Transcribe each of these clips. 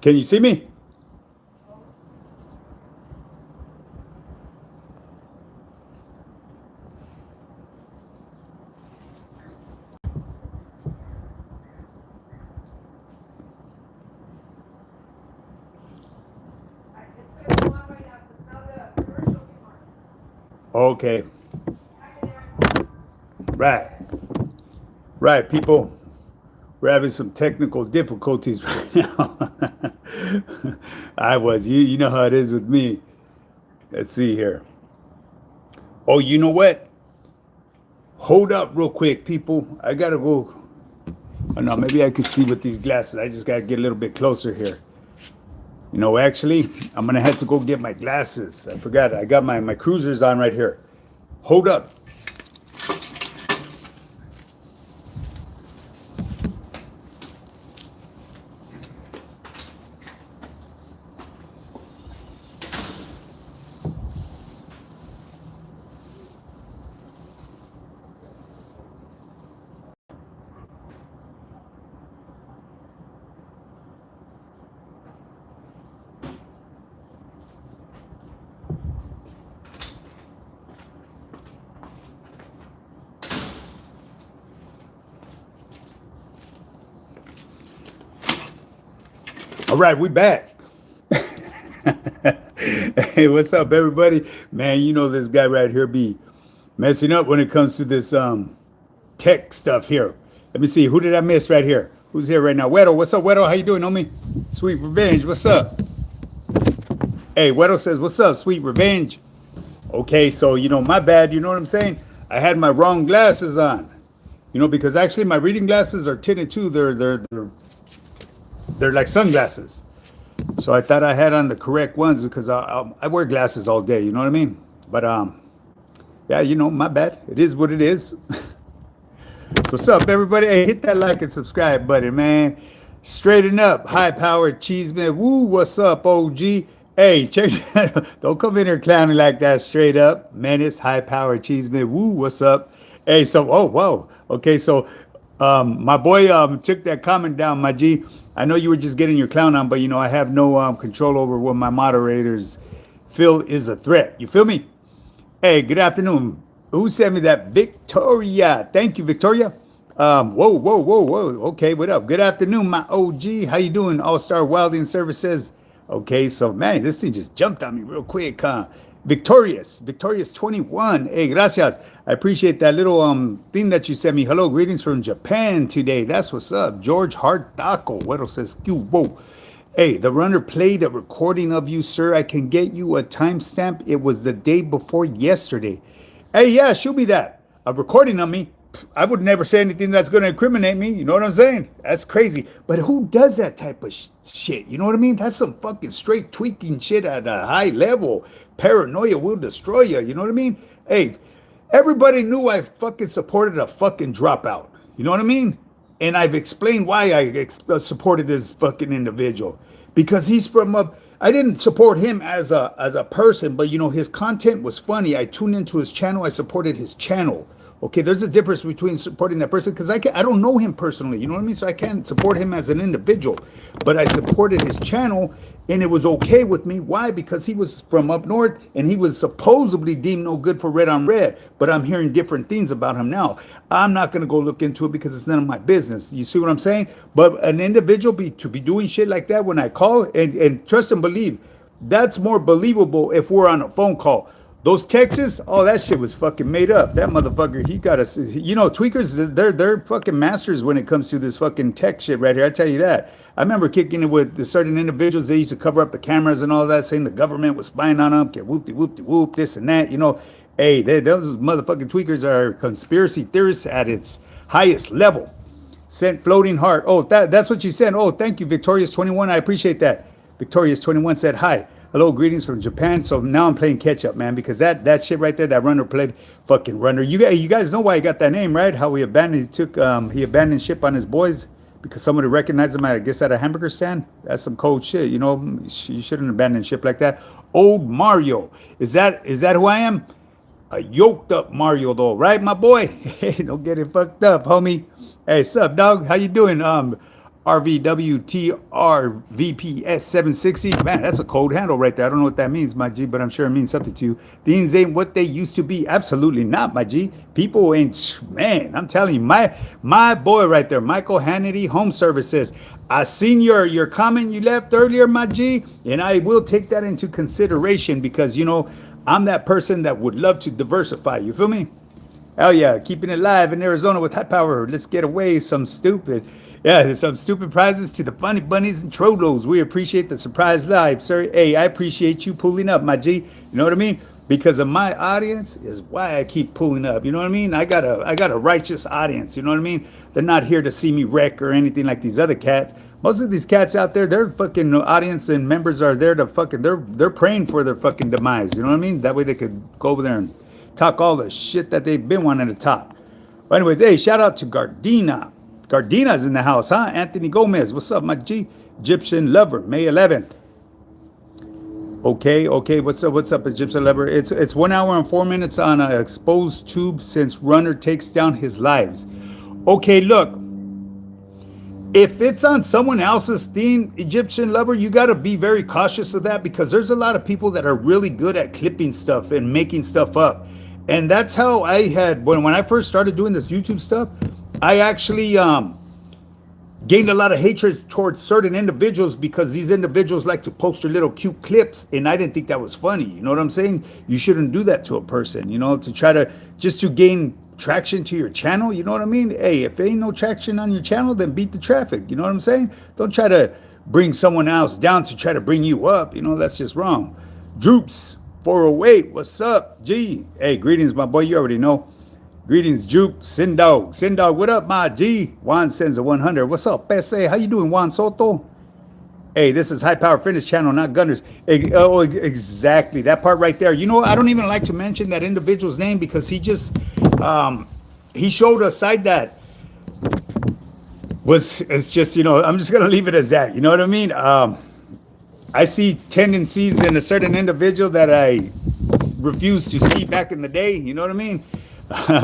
Can you see me? Okay. Right. Right, people. We're having some technical difficulties right now. You know how it is with me. Let's see here. Oh, you know what? Hold up real quick, people. I gotta go. Oh no, maybe I can see with these glasses. I just gotta get a little bit closer here. Actually, I'm gonna have to go get my glasses. I forgot. I got my cruisers on right here. Hold up. All right, we back. Hey, what's up, everybody? Man, you know this guy right here be messing up when it comes to this tech stuff here. Let me see, who did I miss right here? Who's here right now? Weddle, what's up, Weddle? How you doing, homie? Sweet Revenge, what's up? Hey, Weddle says, what's up, Sweet Revenge? Okay, so my bad. You know what I'm saying? I had my wrong glasses on. Because actually my reading glasses are tinted too. They're like sunglasses. So I thought I had on the correct ones because I wear glasses all day. You know what I mean? But yeah, my bad. It is what it is. So what's up, everybody? Hey, hit that like and subscribe button, man. Straighten up, high powered cheeseman. Woo, what's up, OG? Hey, check that out. Don't come in here clowning like that. Straight up, menace, high powered cheeseman. Woo, what's up? Hey, so oh whoa, okay, so my boy took that comment down, my G. I know you were just getting your clown on, but I have no control over what my moderators feel is a threat. You feel me? Hey, good afternoon. Who sent me that? Victoria. Thank you, Victoria. Whoa, whoa, whoa, whoa. Okay, what up? Good afternoon, my OG. How you doing? All-Star Welding Services. Okay, so man, this thing just jumped on me real quick, huh? Victorious 21. Hey, gracias. I appreciate that little thing that you sent me. Hello, greetings from Japan today. That's what's up. George Hart Taco. What else says? Whoa. Hey, the runner played a recording of you, sir. I can get you a timestamp. It was the day before yesterday. Hey, yeah, shoot me that. A recording of me. I would never say anything that's going to incriminate me. You know what I'm saying? That's crazy. But who does that type of shit? You know what I mean? That's some fucking straight tweaking shit at a high level. Paranoia will destroy you. You know what I mean? Hey, everybody knew I fucking supported a fucking dropout. You know what I mean? And I've explained why supported this fucking individual because he's from a. I didn't support him as a person, but his content was funny. I tuned into his channel. I supported his channel. Okay, there's a difference between supporting that person because I don't know him personally. You know what I mean? So I can't support him as an individual, but I supported his channel, and it was okay with me. Why? Because he was from up north, and he was supposedly deemed no good for red on red. But I'm hearing different things about him now. I'm not gonna go look into it because it's none of my business. You see what I'm saying? But an individual to be doing shit like that when I call and trust and believe, that's more believable if we're on a phone call. Those Texas, oh, that shit was fucking made up. That motherfucker, he got us. Tweakers, they're fucking masters when it comes to this fucking tech shit right here. I tell you that. I remember kicking it with the certain individuals. They used to cover up the cameras and all that, saying the government was spying on them. Get whoop, this and that. Hey, those motherfucking tweakers are conspiracy theorists at its highest level. Sent floating heart. Oh, that's what you sent. Oh, thank you, Victorious 21. I appreciate that. Victorious 21 said hi. Hello, greetings from Japan. So now I'm playing catch up, man, because that shit right there, that runner played fucking runner. You guys know why he got that name, right? How he abandoned ship on his boys because somebody recognized him at a hamburger stand. That's some cold shit. You shouldn't abandon ship like that. Old Mario, is that who I am? A yoked up Mario though, right, my boy? Hey, don't get it fucked up, homie. Hey, sup, dog? How you doing? RVWTRVPS760. Man, that's a code handle right there. I don't know what that means, my G, but I'm sure it means something to you. Things ain't what they used to be. Absolutely not, my G. People ain't, man, I'm telling you, my boy right there, Michael Hannity Home Services. I seen your comment you left earlier, my G, and I will take that into consideration because, you know, I'm that person that would love to diversify. You feel me? Hell yeah, keeping it live in Arizona with high power. Let's get away some stupid. Yeah, there's some stupid prizes to the funny bunnies and trolos. We appreciate the surprise live, sir. Hey, I appreciate you pulling up, my G. You know what I mean? Because of my audience is why I keep pulling up. You know what I mean? I got a righteous audience. You know what I mean? They're not here to see me wreck or anything like these other cats. Most of these cats out there, their fucking audience and members are there to fucking. They're praying for their fucking demise. You know what I mean? That way they could go over there and talk all the shit that they've been wanting to talk. But anyways, hey, shout out to Gardena. Gardina's in the house, huh? Anthony Gomez, what's up, my G? Egyptian Lover, May 11th. Okay, what's up, Egyptian Lover? It's 1 hour and 4 minutes on an exposed tube since runner takes down his lives. Okay, look, if it's on someone else's theme, Egyptian Lover, you got to be very cautious of that because there's a lot of people that are really good at clipping stuff and making stuff up. And that's how I had, when I first started doing this YouTube stuff, I actually gained a lot of hatred towards certain individuals because these individuals like to post their little cute clips, and I didn't think that was funny. You know what I'm saying? You shouldn't do that to a person, you know, to try to, just to gain traction to your channel. You know what I mean? Hey, if there ain't no traction on your channel, then beat the traffic. You know what I'm saying? Don't try to bring someone else down to try to bring you up. You know, that's just wrong. Droops 408, what's up, G? Hey, greetings, my boy. You already know. Greetings, Juke, Sindog. Sindog, what up, my G? Juan sends a 100. What's up, Pese? How you doing, Juan Soto? Hey, this is High Power Fitness Channel, not Gunners. Hey, oh, exactly. That part right there. You know, I don't even like to mention that individual's name because he just, he showed a side that it's just, you know, I'm just going to leave it as that. You know what I mean? I see tendencies in a certain individual that I refused to see back in the day. You know what I mean?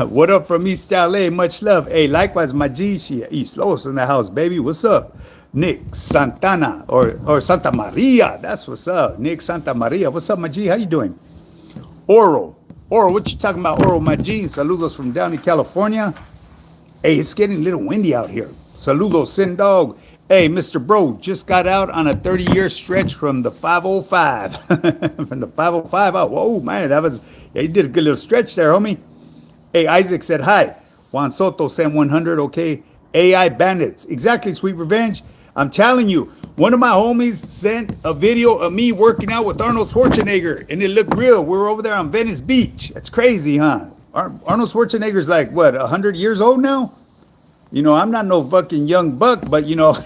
What up from East LA? Much love. Hey, likewise, my G, East Los in the house, baby. What's up? Nick Santana or Santa Maria. That's what's up. Nick Santa Maria. What's up, my G? How you doing? Oral, what you talking about, Oral, my G? Saludos from down in California. Hey, it's getting a little windy out here. Saludos, Sin Dog. Hey, Mr. Bro, just got out on a 30-year stretch from the 505. From the 505 out. Whoa, man, yeah, you did a good little stretch there, homie. Hey, Isaac said hi. Juan Soto sent 100, okay. AI Bandits. Exactly, Sweet Revenge. I'm telling you, one of my homies sent a video of me working out with Arnold Schwarzenegger, and it looked real. We're over there on Venice Beach. That's crazy, huh? Arnold Schwarzenegger's like, what, 100 years old now? You know, I'm not no fucking young buck, but, you know,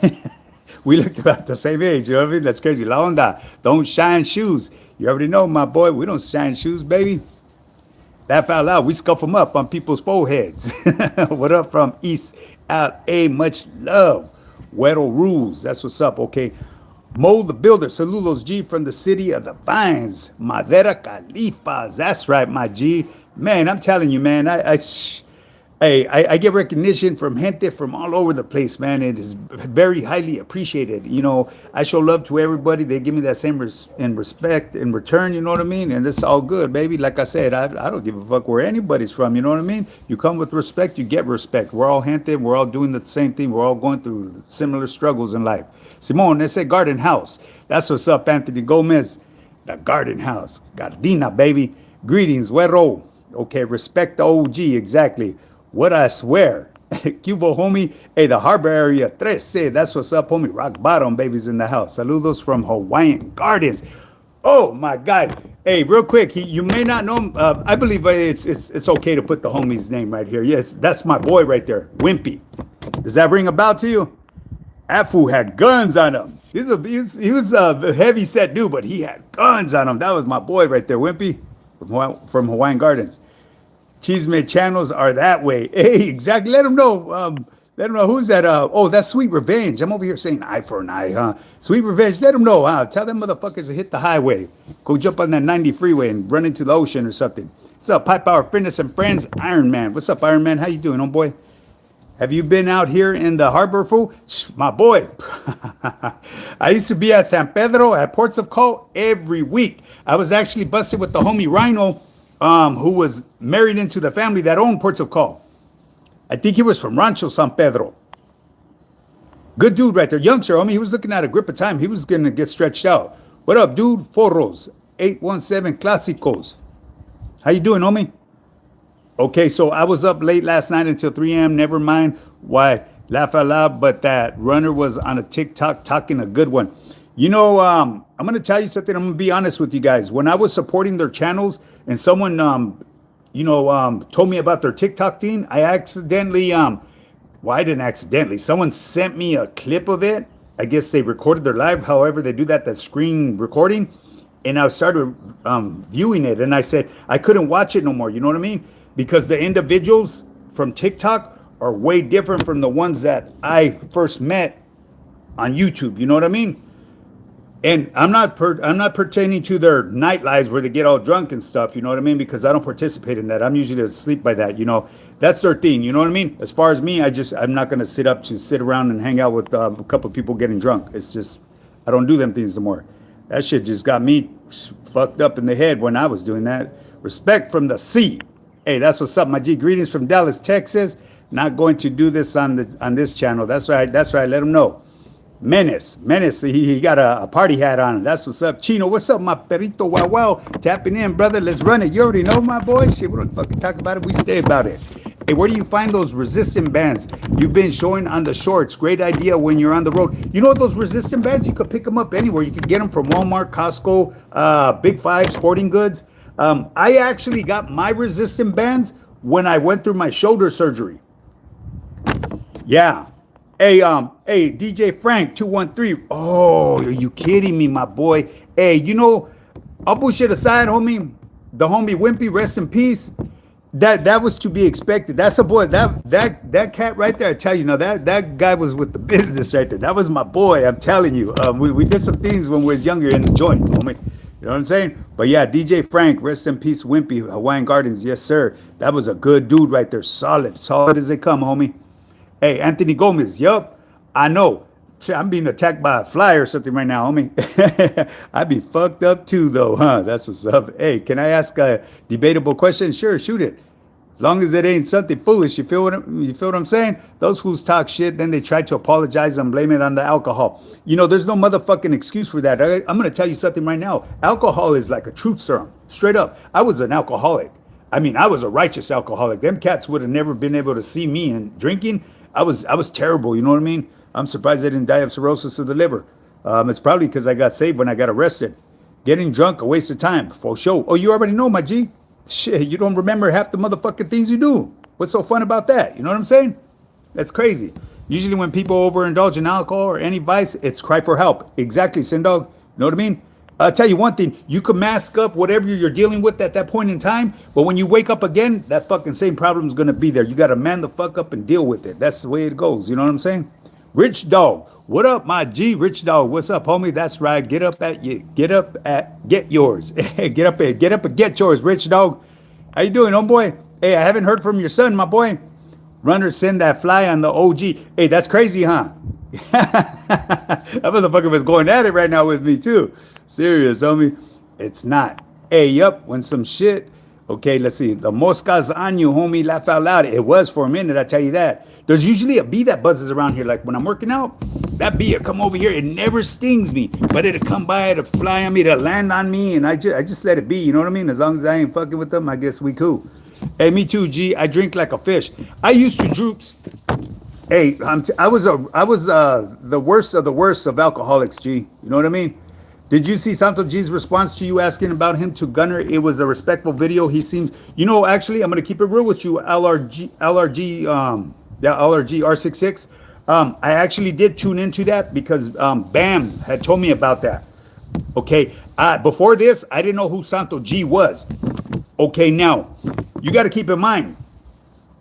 we look about the same age. You know what I mean? That's crazy. La onda. Don't shine shoes. You already know, my boy. We don't shine shoes, baby. Laugh out loud. We scuff them up on people's foreheads. What up from East LA? Much love. Weddle Rules. That's what's up. Okay. Mo the Builder. Saludos, G, from the city of the Vines. Madera Califas. That's right, my G. Man, I'm telling you, man. I get recognition from gente from all over the place, man. It is very highly appreciated. You know, I show love to everybody. They give me that same respect in return, you know what I mean? And it's all good, baby. Like I said, I don't give a fuck where anybody's from, you know what I mean? You come with respect, you get respect. We're all gente. We're all doing the same thing. We're all going through similar struggles in life. Simone, they say Garden House. That's what's up, Anthony Gomez. The Garden House. Gardena, baby. Greetings, güero. Okay, respect the OG, exactly. What I swear. Cubo, homie. Hey, the Harbor Area 13. That's what's up, homie. Rock Bottom, babies in the house. Saludos from Hawaiian Gardens. Oh, my God. Hey, real quick. You may not know him. I believe it's okay to put the homie's name right here. Yes, that's my boy right there. Wimpy. Does that ring a bell to you? That fool had guns on him. He was a heavy set dude, but he had guns on him. That was my boy right there, Wimpy, from Hawaiian Gardens. Cheesemate channels are that way. Hey, exactly. Let them know. Let them know who's that. Oh, that's Sweet Revenge. I'm over here saying eye for an eye, huh? Sweet Revenge. Let them know, huh? Tell them motherfuckers to hit the highway. Go jump on that 90 freeway and run into the ocean or something. What's up, High Power Fitness and Friends? Iron Man. What's up, Iron Man? How you doing, homeboy? Have you been out here in the harbor, fool? My boy. I used to be at San Pedro at Ports of Call every week. I was actually busted with the homie Rhino, who was married into the family that owned Ports of Call. I think he was from Rancho San Pedro. Good dude right there. Youngster, homie. He was looking at a grip of time. He was going to get stretched out. What up, dude? Forros. 817 Clásicos. How you doing, homie? Okay, so I was up late last night until 3 a.m. Never mind why laugh out loud, but that runner was on a TikTok talking a good one. You know, I'm going to tell you something. I'm going to be honest with you guys. When I was supporting their channels and someone, told me about their TikTok thing, I accidentally, well, I didn't accidentally. Someone sent me a clip of it. I guess they recorded their live. However, they do that screen recording. And I started viewing it. And I said, I couldn't watch it no more. You know what I mean? Because the individuals from TikTok are way different from the ones that I first met on YouTube. You know what I mean? And I'm not pertaining to their night lives where they get all drunk and stuff. You know what I mean? Because I don't participate in that. I'm usually asleep by that. You know, that's their thing. You know what I mean? As far as me, I'm not gonna sit around and hang out with a couple of people getting drunk. It's just I don't do them things no more. That shit just got me fucked up in the head when I was doing that. Respect from the sea. Hey, that's what's up, my G. Greetings from Dallas, Texas. Not going to do this on this channel. That's right. Let him know. Menace. He got a party hat on. That's what's up. Chino, what's up, my perrito? Wow. Tapping in, brother. Let's run it. You already know, my boy. Shit, we don't fucking talk about it. We stay about it. Hey, where do you find those resistant bands you've been showing on the shorts? Great idea when you're on the road. You know those resistant bands? You could pick them up anywhere. You could get them from Walmart, Costco, Big Five, Sporting Goods. I actually got my resistant bands when I went through my shoulder surgery. Yeah. Hey, DJ Frank 213. Oh, are you kidding me, my boy? Hey, you know, I'll bullshit aside, homie. The homie Wimpy, rest in peace. That was to be expected. That's a boy. That cat right there. I tell you, that guy was with the business right there. That was my boy. I'm telling you. We did some things when we was younger in the joint, homie. You know what I'm saying? But yeah, DJ Frank, rest in peace, Wimpy, Hawaiian Gardens, yes sir. That was a good dude right there. Solid as they come, homie. Hey, Anthony Gomez, yup, I know. I'm being attacked by a fly or something right now, homie. I'd be fucked up too, though, huh? That's what's up. Hey, can I ask a debatable question? Sure, shoot it. As long as it ain't something foolish, you feel what I'm saying? Those fools talk shit, then they try to apologize and blame it on the alcohol. You know, there's no motherfucking excuse for that. I'm gonna tell you something right now. Alcohol is like a truth serum, straight up. I was an alcoholic. I mean, I was a righteous alcoholic. Them cats would have never been able to see me and drinking. I was terrible. You know what I mean? I'm surprised I didn't die of cirrhosis of the liver. It's probably because I got saved when I got arrested. Getting drunk, a waste of time, for sure. Oh, you already know, my G. Shit, you don't remember half the motherfucking things you do. What's so fun about that? You know what I'm saying? That's crazy. Usually when people overindulge in alcohol or any vice, it's cry for help. Exactly, Sindog. You know what I mean? I'll tell you one thing. You can mask up whatever you're dealing with at that point in time, but when you wake up again, that fucking same problem is going to be there. You got to man the fuck up and deal with it. That's the way it goes. You know what I'm saying? Rich Dog. What up, my G? Rich Dog. What's up, homie? That's right. Get yours. Get up and get yours, Rich Dog. How you doing, homeboy? Hey, I haven't heard from your son, my boy. Runner, send that fly on the OG. Hey, that's crazy, huh? That motherfucker was going at it right now with me, too. Serious, homie. It's not. Hey, yup, when some shit. Okay, let's see. The moscas on you, homie. Laugh out loud. It was for a minute, I tell you that. There's usually a bee that buzzes around here. Like when I'm working out, that bee will come over here. It never stings me, but it'll come by, it'll fly on me, it'll land on me, and I just let it be. You know what I mean? As long as I ain't fucking with them, I guess we cool. Hey, me too, G. I drink like a fish. I used to droops. Hey, I was the worst of the worst of alcoholics, G. You know what I mean? Did you see Santo G's response to you asking about him to Gunner? It was a respectful video. He seems, actually, I'm going to keep it real with you, LRG R66. I actually did tune into that because Bam had told me about that. Okay, before this, I didn't know who Santo G was. Okay, now, you got to keep in mind,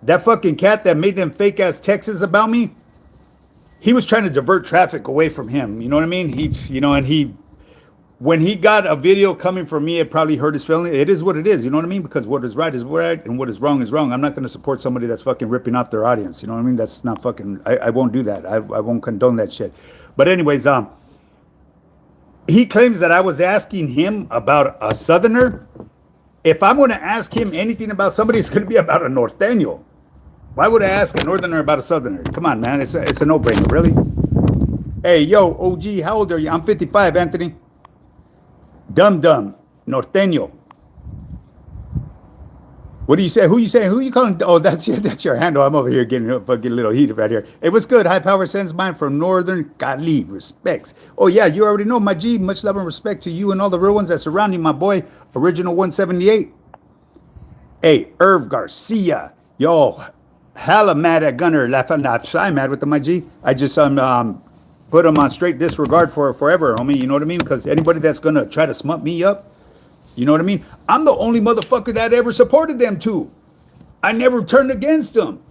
that fucking cat that made them fake ass texts about me, he was trying to divert traffic away from him. You know what I mean? when he got a video coming from me, it probably hurt his feeling. It is what it is, you know what I mean? Because what is right, and what is wrong is wrong. I'm not going to support somebody that's fucking ripping off their audience. You know what I mean? That's not fucking. I won't do that. I won't condone that shit. But anyways, he claims that I was asking him about a Southerner. If I'm going to ask him anything about somebody, it's going to be about a Norteño. Why would I ask a Northerner about a Southerner? Come on, man. It's a no-brainer, really. Hey, yo, OG, how old are you? I'm 55, Anthony. Dum Dum, Norteño. What do you say? Who you saying? Who you calling? Oh, that's your handle. I'm over here getting a little heated right here. Hey, what's good? High Power sends mine from Northern Cali. Respects. Oh, yeah, you already know, my G. Much love and respect to you and all the real ones that surround you, my boy. Original 178. Hey, Irv Garcia. Yo, hella mad at Gunner. I'm mad with the, my G. I just put him on straight disregard for forever, homie. You know what I mean? Because anybody that's going to try to smut me up, you know what I mean? I'm the only motherfucker that ever supported them too. I never turned against them.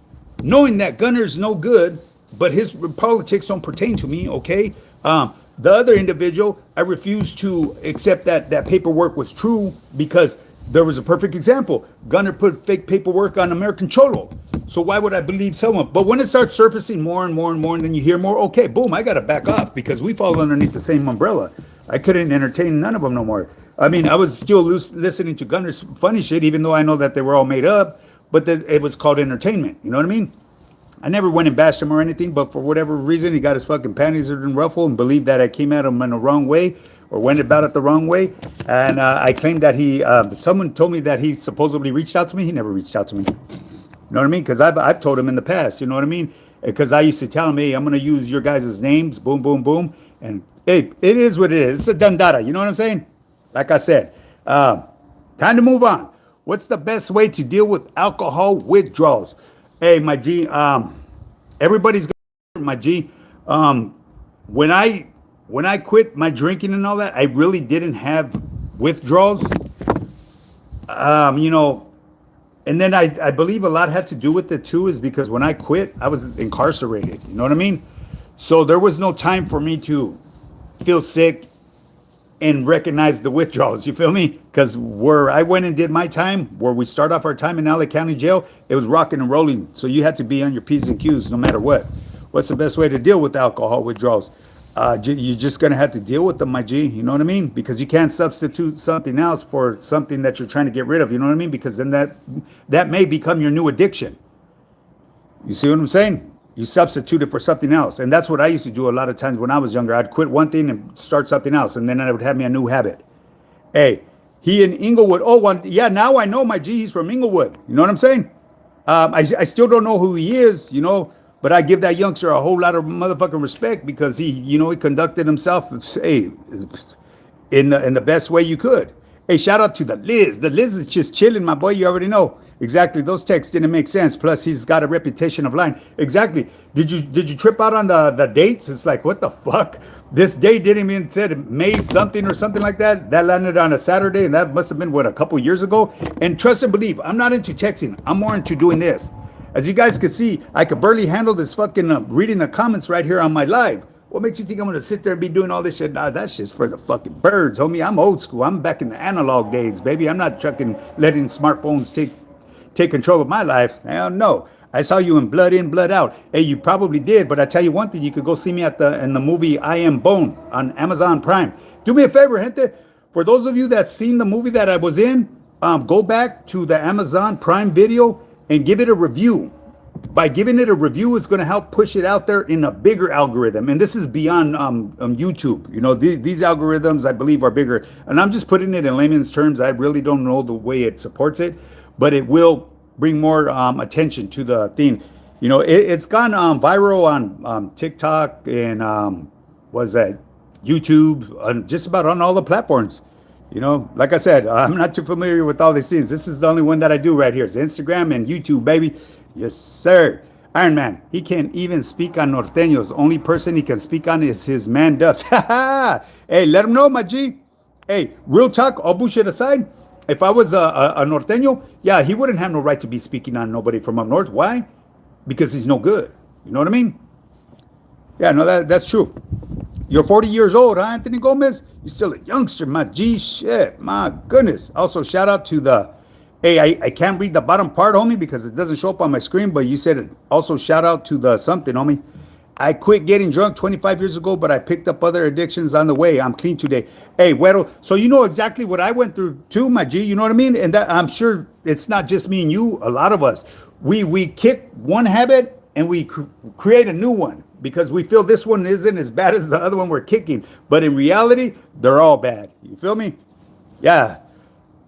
Knowing that Gunner's no good, but his politics don't pertain to me, okay? The other individual, I refused to accept that paperwork was true because there was a perfect example. Gunner put fake paperwork on American Cholo. So why would I believe someone? But when it starts surfacing more and more and more, and then you hear more, okay, boom, I got to back off because we fall underneath the same umbrella. I couldn't entertain none of them no more. I mean, I was still listening to Gunner's funny shit, even though I know that they were all made up, but it was called entertainment. You know what I mean? I never went and bashed him or anything, but for whatever reason, he got his fucking panties in ruffle and believed that I came at him in the wrong way or went about it the wrong way. And I claimed that someone told me that he supposedly reached out to me. He never reached out to me. You know what I mean? Because I've told him in the past, you know what I mean? Because I used to tell him, hey, I'm going to use your guys' names, boom, boom, boom. And hey, it is what it is. It's a dundada. You know what I'm saying? Like I said, time to move on. What's the best way to deal with alcohol withdrawals? Hey, my G, everybody's got my G. When I quit my drinking and all that, I really didn't have withdrawals. You know, and then I believe a lot had to do with it too, is because when I quit, I was incarcerated. You know what I mean? So there was no time for me to feel sick and recognize the withdrawals. You feel me? Because where I went and did my time, where we start off our time in LA County Jail, it was rocking and rolling. So you had to be on your P's and Q's no matter what. What's the best way to deal with alcohol withdrawals? You're just going to have to deal with them, my G. You know what I mean? Because you can't substitute something else for something that you're trying to get rid of. You know what I mean? Because then that may become your new addiction. You see what I'm saying? You substitute it for something else. And that's what I used to do a lot of times when I was younger. I'd quit one thing and start something else. And then I would have me a new habit. Hey, he in Inglewood. Yeah, now I know my G. He's from Inglewood. You know what I'm saying? I still don't know who he is, you know. But I give that youngster a whole lot of motherfucking respect because he conducted himself, hey, in the best way you could. Hey, shout out to the Liz. The Liz is just chilling, my boy. You already know. Exactly. Those texts didn't make sense. Plus, he's got a reputation of lying. Exactly. Did you trip out on the dates? It's like, what the fuck? This date didn't even said May something or something like that. That landed on a Saturday, and that must have been, a couple years ago? And trust and believe, I'm not into texting. I'm more into doing this. As you guys can see, I could barely handle this fucking reading the comments right here on my live. What makes you think I'm going to sit there and be doing all this shit? Nah, that's just for the fucking birds, homie. I'm old school. I'm back in the analog days, baby. I'm not fucking letting smartphones take control of my life. Hell no. I saw you in Blood Out. Hey, you probably did, but I tell you one thing, you could go see me in the movie I Am Bone on Amazon Prime. Do me a favor, gente. For those of you that's seen the movie that I was in, go back to the Amazon Prime video and give it a review. By giving it a review, it's going to help push it out there in a bigger algorithm. And this is beyond YouTube. You know, these algorithms, I believe, are bigger. And I'm just putting it in layman's terms. I really don't know the way it supports it, but it will bring more attention to the thing. You know, it's gone viral on TikTok and was that YouTube, just about on all the platforms. You know, like I said, I'm not too familiar with all these things. This is the only one that I do right here. It's Instagram and YouTube, baby. Yes, sir. Iron Man, he can't even speak on Norteños. Only person he can speak on is his man Duffs. Hey, let him know, my G. Hey, real talk, all bullshit aside, if I was a Norteño, yeah, he wouldn't have no right to be speaking on nobody from up north. Why? Because he's no good. You know what I mean? Yeah, no, that's true. You're 40 years old, huh, Anthony Gomez? You're still a youngster, my G. Shit, my goodness. Also, shout out to the. Hey, I can't read the bottom part, homie, because it doesn't show up on my screen, but you said it. Also, shout out to the something, homie. I quit getting drunk 25 years ago, but I picked up other addictions on the way. I'm clean today. Hey, Güero, so you know exactly what I went through too, my G. You know what I mean? And that, I'm sure it's not just me and you. A lot of us, we kick one habit and we create a new one because we feel this one isn't as bad as the other one we're kicking. But in reality, they're all bad. You feel me? Yeah.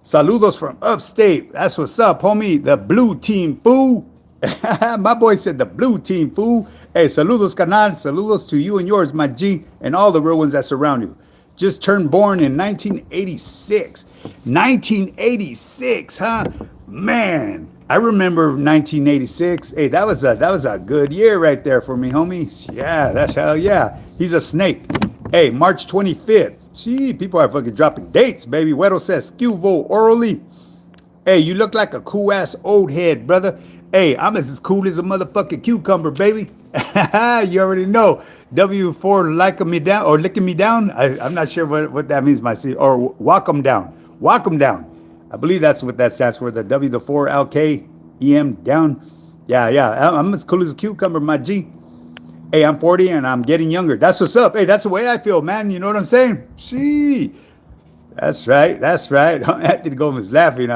Saludos from upstate. That's what's up, homie. The blue team, fool. My boy said the blue team, fool. Hey, saludos, canal. Saludos to you and yours, my G, and all the real ones that surround you. Just turned born in 1986. 1986, huh? Man, I remember 1986. Hey, that was a good year right there for me, homie. Yeah, that's hell yeah. He's a snake. Hey, March 25th. Gee, people are fucking dropping dates, baby. Güero says, Scuvo orally. Hey, you look like a cool ass old head, brother. Hey, I'm as cool as a motherfucking cucumber, baby. You already know. W4 liking me down or licking me down. I'm not sure what that means, my C. Or walk 'em down. Walk 'em down. I believe that's what that stands for. The W, the 4, LK, EM down. Yeah. I'm as cool as a cucumber, my G. Hey, I'm 40 and I'm getting younger. That's what's up. Hey, that's the way I feel, man. You know what I'm saying? Gee. That's right. That's right. Anthony Gomez laughing.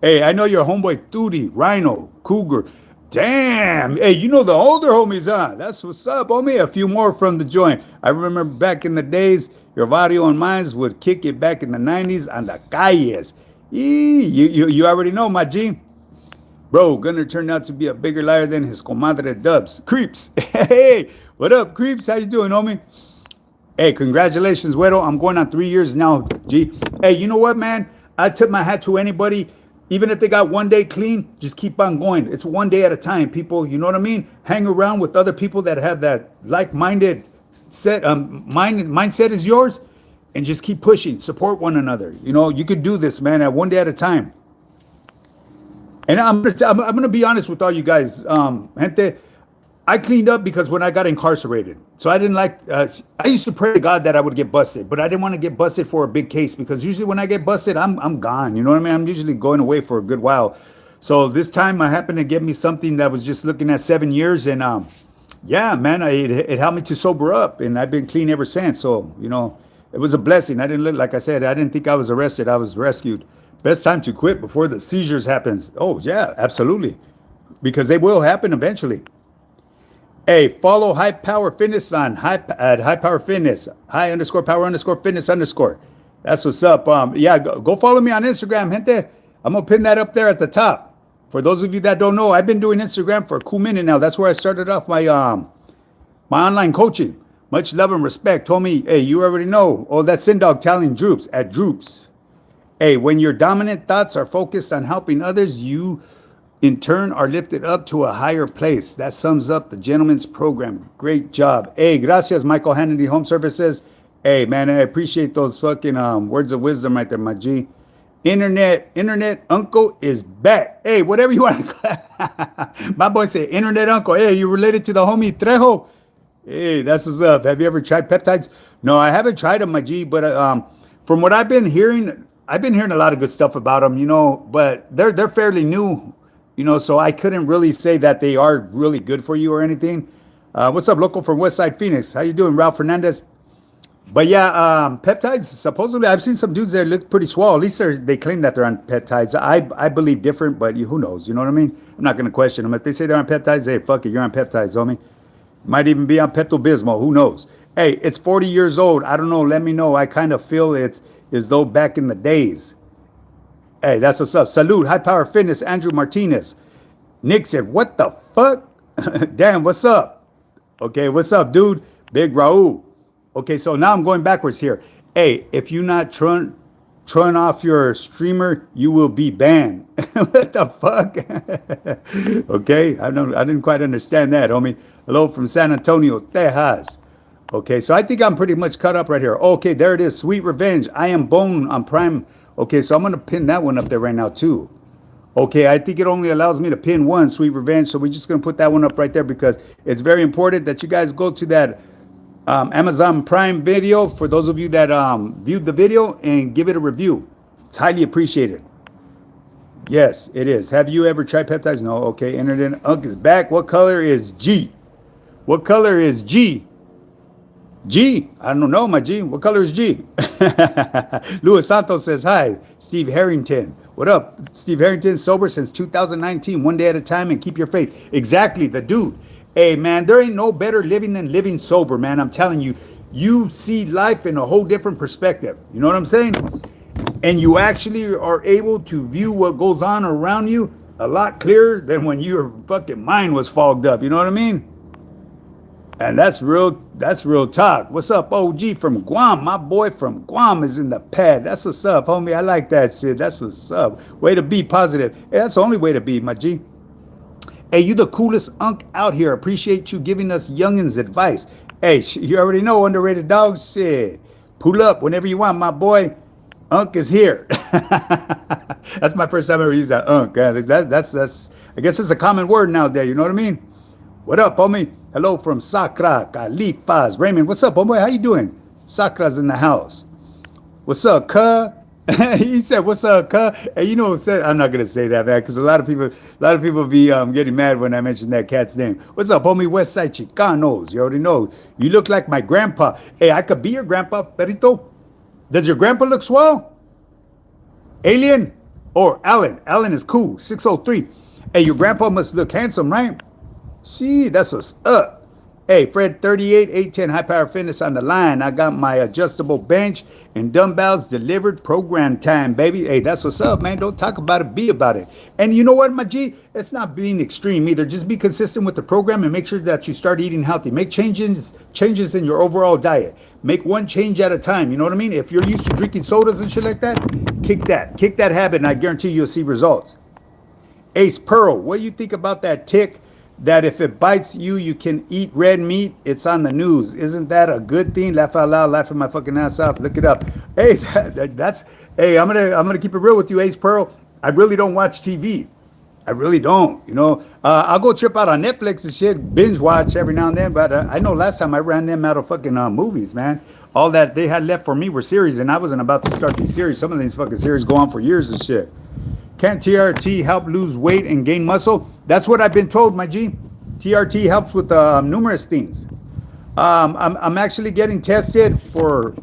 Hey, I know your homeboy Tootie, Rhino, Cougar. Damn. Hey, you know the older homies, huh? That's what's up, homie. A few more from the joint. I remember back in the days, your Vario and mines would kick it back in the 90s on the calles. You already know, my G. Bro, Gunner turned out to be a bigger liar than his comadre Dubs. Creeps. Hey, what up, Creeps? How you doing, homie? Hey, congratulations, Güero. I'm going on 3 years now, G. Hey, you know what, man? I tip my hat to anybody. Even if they got one day clean, just keep on going. It's one day at a time, people. You know what I mean? Hang around with other people that have that like-minded mindset as yours, and just keep pushing. Support one another. You know, you could do this, man, at one day at a time. And I'm gonna be honest with all you guys, gente. I cleaned up because when I got incarcerated, so I didn't like. I used to pray to God that I would get busted, but I didn't want to get busted for a big case because usually when I get busted, I'm gone. You know what I mean? I'm usually going away for a good while. So this time I happened to get me something that was just looking at 7 years, and yeah, man, it helped me to sober up, and I've been clean ever since. So you know, it was a blessing. I didn't look like I said. I didn't think I was arrested. I was rescued. Best time to quit before the seizures happens. Oh yeah, absolutely, because they will happen eventually. Hey, follow High Power Fitness on High Power Fitness, high underscore power underscore fitness underscore. That's what's up. Yeah, go follow me on Instagram, gente. I'm gonna pin that up there at the top. For those of you that don't know, I've been doing Instagram for a cool minute now. That's where I started off my online coaching. Much love and respect. Told me, hey, you already know. Oh, that's Sin Dog telling Droops at Droops. Hey, when your dominant thoughts are focused on helping others, you in turn are lifted up to a higher place. That sums up the gentleman's program. Great job. Hey, gracias, Michael Hannity Home Services. Hey, man, I appreciate those fucking words of wisdom right there, my G. Internet uncle is back. Hey, whatever you want to call. My boy said internet uncle. Hey, you related to the homie Trejo? Hey, that's what's up. Have you ever tried peptides? No, I haven't tried them, my G, but from what I've been hearing a lot of good stuff about them, you know, but they're fairly new, you know, so I couldn't really say that they are really good for you or anything. What's up, local from Westside Phoenix? How you doing, Ralph Fernandez? But yeah, peptides, supposedly, I've seen some dudes that look pretty swole. At least they claim that they're on peptides. I believe different, but who knows? You know what I mean? I'm not going to question them. If they say they're on peptides, hey, fuck it, you're on peptides, homie. Might even be on Pepto-Bismol. Who knows? Hey, it's 40 years old. I don't know. Let me know. I kind of feel it's as though back in the days. Hey, that's what's up. Salute. High Power Fitness. Andrew Martinez. Nick said, what the fuck? Damn, what's up? Okay, what's up, dude? Big Raul. Okay, so now I'm going backwards here. Hey, if you not turn off your streamer, you will be banned. What the fuck? Okay, I didn't quite understand that, homie. Hello from San Antonio, Texas. Okay, so I think I'm pretty much cut up right here. Okay, there it is. Sweet Revenge. I am Bone on Prime. Okay, so I'm going to pin that one up there right now, too. Okay, I think it only allows me to pin one, Sweet Revenge. So we're just going to put that one up right there because it's very important that you guys go to that Amazon Prime Video for those of you that viewed the video and give it a review. It's highly appreciated. Yes, it is. Have you ever tried peptides? No. Okay. Internet Unk is back. What color is G? What color is G? G? I don't know, my G. What color is G? Luis Santos says hi. Steve Harrington. What up? Steve Harrington, sober since 2019, one day at a time and keep your faith. Exactly, the dude. Hey, man, there ain't no better living than living sober, man. I'm telling you, you see life in a whole different perspective. You know what I'm saying? And you actually are able to view what goes on around you a lot clearer than when your fucking mind was fogged up. You know what I mean? And that's real talk. What's up, OG from Guam? My boy from Guam is in the pad. That's what's up, homie. I like that shit. That's what's up. Way to be positive. Hey, that's the only way to be, my G. Hey, you the coolest unk out here. Appreciate you giving us youngins advice. Hey, you already know, underrated dog shit. Pull up whenever you want, my boy. Unk is here. That's my first time ever used that unk. That's I guess it's a common word nowadays. You know what I mean? What up, homie? Hello from Sakra, Califas. Raymond, what's up, homie? How you doing? Sakra's in the house. What's up, cuh? He said, "What's up, cuh?" And you know, I'm not gonna say that, man, because a lot of people be getting mad when I mention that cat's name. What's up, homie? Westside Chicanos. You already know. You look like my grandpa. Hey, I could be your grandpa, Perito. Does your grandpa look swell? Alien or Alan? Alan is cool. 603. Hey, your grandpa must look handsome, right? See, that's what's up. Hey, Fred 38, 810 High Power Fitness on the line. I got my adjustable bench and dumbbells delivered program time, baby. Hey, that's what's up, man. Don't talk about it, be about it. And you know what, my G? It's not being extreme either. Just be consistent with the program and make sure that you start eating healthy. Make changes in your overall diet. Make one change at a time. You know what I mean? If you're used to drinking sodas and shit like that, kick that habit, and I guarantee you'll see results. Ace Pearl, what do you think about that tick? That if it bites you, you can eat red meat. It's on the news. Isn't that a good thing? Laugh out loud, laughing my fucking ass off. Look it up. Hey, that's. Hey, I'm gonna keep it real with you, Ace Pearl. I really don't watch TV. I really don't. You know, I'll go trip out on Netflix and shit, binge watch every now and then. But I know last time I ran them out of fucking movies, man. All that they had left for me were series, and I wasn't about to start these series. Some of these fucking series go on for years and shit. Can TRT help lose weight and gain muscle? That's what I've been told, my G. TRT helps with numerous things. I'm actually getting tested for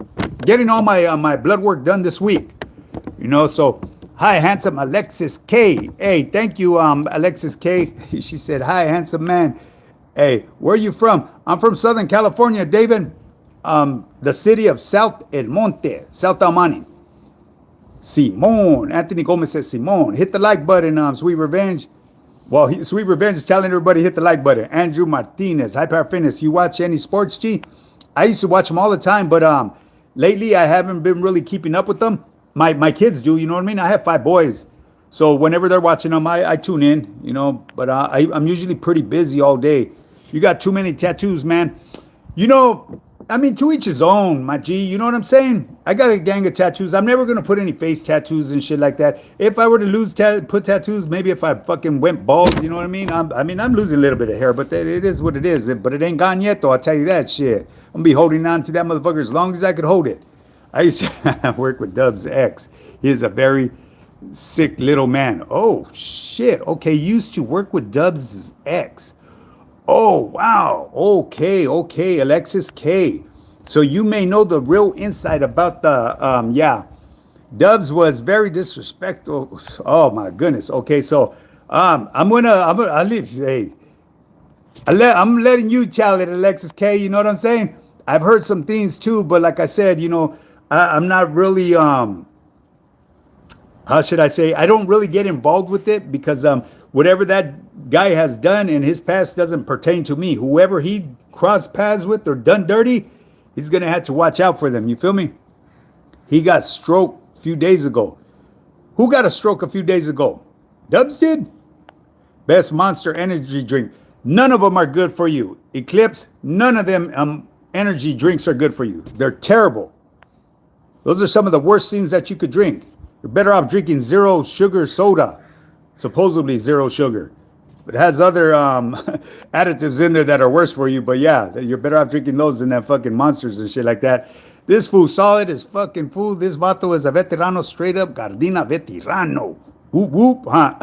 getting all my blood work done this week. You know, so hi, handsome Alexis K. Hey, thank you, Alexis K. She said, hi, handsome man. Hey, where are you from? I'm from Southern California, David. The city of South El Monte, South Almani. Simone. Anthony Gomez says, Simone. Hit the like button, Sweet Revenge. Well, Sweet Revenge is telling everybody hit the like button. Andrew Martinez, High Power Fitness. You watch any sports, G? I used to watch them all the time, but lately I haven't been really keeping up with them. My kids do, you know what I mean? I have 5 boys. So whenever they're watching them, I tune in, you know. But I'm usually pretty busy all day. You got too many tattoos, man. You know, I mean, to each his own, my G. You know what I'm saying? I got a gang of tattoos. I'm never going to put any face tattoos and shit like that. If I were to put tattoos, maybe if I fucking went bald, you know what I mean? I'm losing a little bit of hair, but it is what it is. But it ain't gone yet, though. I'll tell you that shit. I'm going to be holding on to that motherfucker as long as I could hold it. I used to work with Dub's ex. He is a very sick little man. Oh, shit. Okay, used to work with Dub's ex. Oh, wow. Okay. Alexis K. So you may know the real insight about the, Dubs was very disrespectful. Oh, my goodness. Okay, so I'm letting you tell it, Alexis K. You know what I'm saying? I've heard some things too, but like I said, you know, I'm not really, how should I say? I don't really get involved with it because whatever that guy has done in his past doesn't pertain to me. Whoever he crossed paths with or done dirty, he's going to have to watch out for them. You feel me? He got stroked a few days ago. Who got a stroke a few days ago? Dubs did. Best Monster energy drink. None of them are good for you. Eclipse, none of them energy drinks are good for you. They're terrible. Those are some of the worst things that you could drink. You're better off drinking zero sugar soda. Supposedly zero sugar. It has other additives in there that are worse for you. But yeah, you're better off drinking those than that fucking monsters and shit like that. This fool solid as fucking fool. This vato is a veterano, straight up Gardina veterano. Whoop whoop, huh?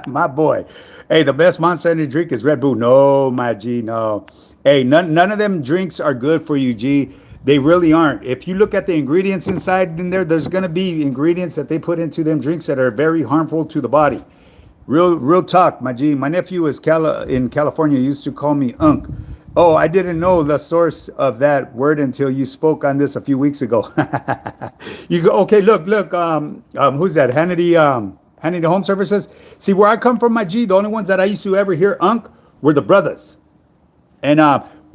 My boy. Hey, the best Monster Energy drink is Red Bull. No, my G, no. Hey, none of them drinks are good for you, G. They really aren't. If you look at the ingredients inside in there, there's gonna be ingredients that they put into them drinks that are very harmful to the body. Real talk, my G. My nephew is in California. Used to call me Unk. Oh, I didn't know the source of that word until you spoke on this a few weeks ago. You go, okay, look. Who's that? Hannity Home Services. See, where I come from, my G, the only ones that I used to ever hear Unk were the brothers. And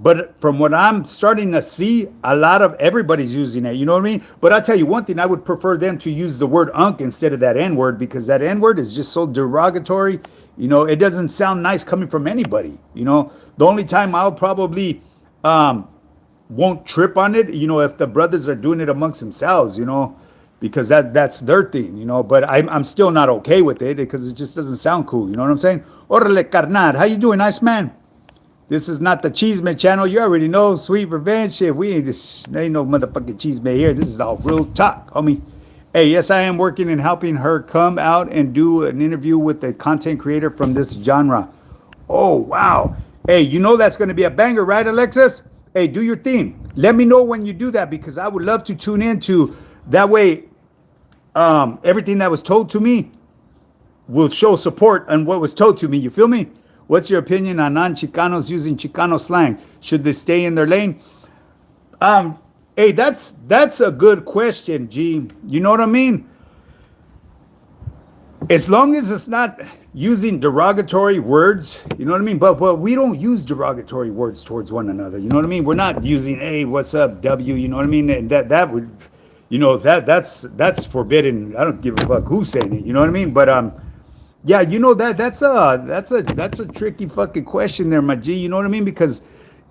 but from what I'm starting to see, a lot of everybody's using it. You know what I mean? But I'll tell you one thing: I would prefer them to use the word "unk" instead of that N word because that N word is just so derogatory. You know, it doesn't sound nice coming from anybody. You know, the only time I'll probably won't trip on it, you know, if the brothers are doing it amongst themselves. You know, because that's their thing. You know, but I'm still not okay with it because it just doesn't sound cool. You know what I'm saying? Orale carnal, how you doing, nice man? This is not the Cheeseman channel. You already know, sweet revenge shit. We ain't this. There ain't no motherfucking Cheeseman here. This is all real talk, homie. Hey, yes, I am working and helping her come out and do an interview with a content creator from this genre. Oh, wow. Hey, you know that's going to be a banger, right, Alexis? Hey, do your thing. Let me know when you do that because I would love to tune into. That way, everything that was told to me will show support on what was told to me. You feel me? What's your opinion on non-Chicanos using Chicano slang? Should they stay in their lane? Hey, that's a good question, G. You know what I mean? As long as it's not using derogatory words, you know what I mean? But we don't use derogatory words towards one another. You know what I mean? We're not using, hey, what's up, W, you know what I mean? And that would, you know, that's forbidden. I don't give a fuck who's saying it, you know what I mean? But yeah, you know that's a tricky fucking question there, my G. You know what I mean? Because,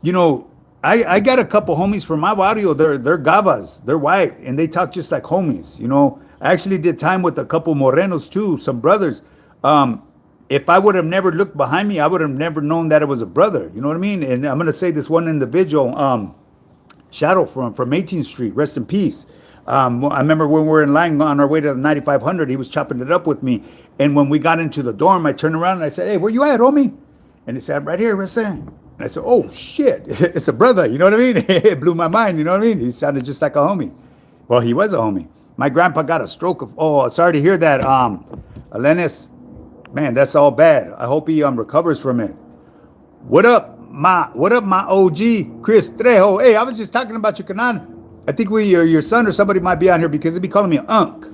you know, I got a couple homies from my barrio. They're gavas, they're white, and they talk just like homies. You know, I actually did time with a couple morenos too, some brothers. If I would have never looked behind me, I would have never known that it was a brother. You know what I mean? And I'm gonna say this one individual, Shadow from 18th Street, rest in peace. I remember when we were in line on our way to the 9500, he was chopping it up with me. And when we got into the dorm, I turned around and I said, hey, where you at, homie? And he said, right here, what's that? And I said, oh, shit, it's a brother, you know what I mean? It blew my mind, you know what I mean? He sounded just like a homie. Well, he was a homie. My grandpa got a stroke of, oh, sorry to hear that, Alenis. Man, that's all bad. I hope he recovers from it. What up, my OG, Chris Trejo? Hey, I was just talking about you, Kanan. I think your son or somebody might be on here because they'd be calling me Unk.